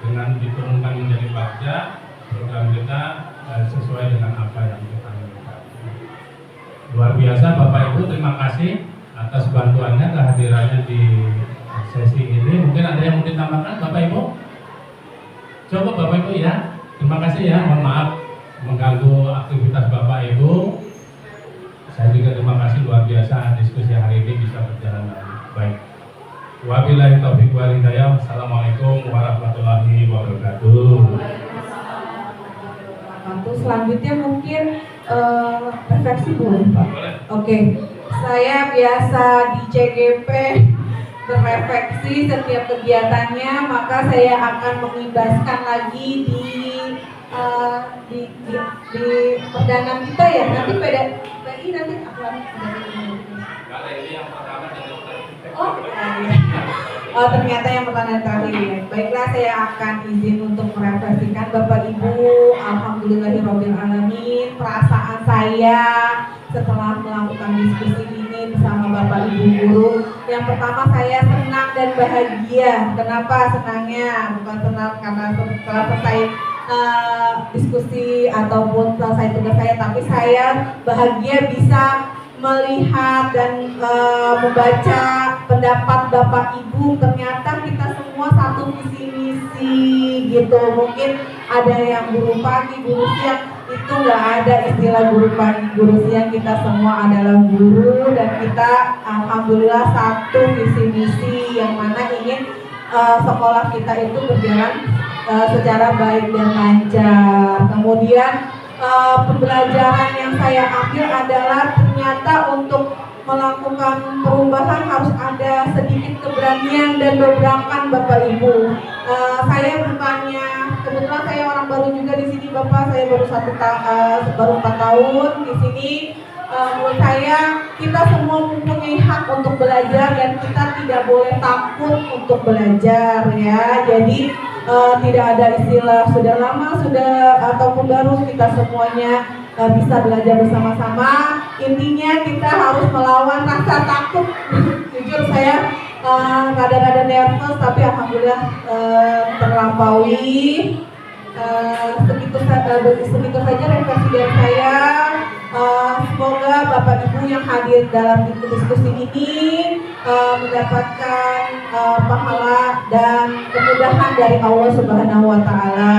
dengan diturunkan menjadi bagja, program kita sesuai dengan apa yang kita inginkan. Luar biasa Bapak Ibu, terima kasih atas bantuannya, kehadirannya di sesi ini. Mungkin ada yang mau ditambahkan Bapak Ibu? Coba Bapak Ibu ya, terima kasih ya, mohon maaf mengganggu aktivitas Bapak Ibu. Saya juga terima kasih luar biasa diskusi hari ini bisa berjalan dengan baik. Wabillahi taufiq wal hidayah. Assalamualaikum warahmatullahi wabarakatuh. Selanjutnya mungkin refleksi boleh Pak? Oke. Saya biasa di CGP berefleksi setiap kegiatannya, maka saya akan mengibaskan lagi di perdanaan kita ya. Nanti PDI nanti akan Oh ternyata yang pertanyaan terakhir ya. Baiklah, saya akan izin untuk merefleksikan Bapak Ibu. Alhamdulillahirobbilalamin. Perasaan saya setelah melakukan diskusi ini bersama Bapak Ibu guru, yang pertama saya senang dan bahagia. Kenapa senangnya? Bukan senang karena setelah selesai diskusi ataupun selesai tugas saya, tapi saya bahagia bisa melihat dan membaca pendapat Bapak Ibu. Ternyata kita semua satu visi misi gitu. Mungkin ada yang guru pagi, guru siang, itu nggak ada istilah guru pagi, guru siang. Kita semua adalah guru dan kita alhamdulillah satu visi misi yang mana ingin sekolah kita itu berjalan secara baik dan lancar. Kemudian pembelajaran yang saya ambil adalah ternyata untuk melakukan perubahan harus ada sedikit keberanian dan dobrakan Bapak Ibu. Saya bukannya, kebetulan saya orang baru juga di sini Bapak, saya baru 4 tahun di sini. Menurut saya kita semua mempunyai hak untuk belajar dan kita tidak boleh takut untuk belajar ya. Jadi tidak ada istilah sudah lama ataupun baru, kita semuanya bisa belajar bersama-sama. Intinya kita harus melawan rasa takut. Jujur saya rada-rada nervous, tapi alhamdulillah terlampaui. Segitu saja refleksi dari saya. Semoga Bapak Ibu yang hadir dalam diskusi ini mendapatkan pahala dan kemudahan dari Allah Subhanahu wa Ta'ala.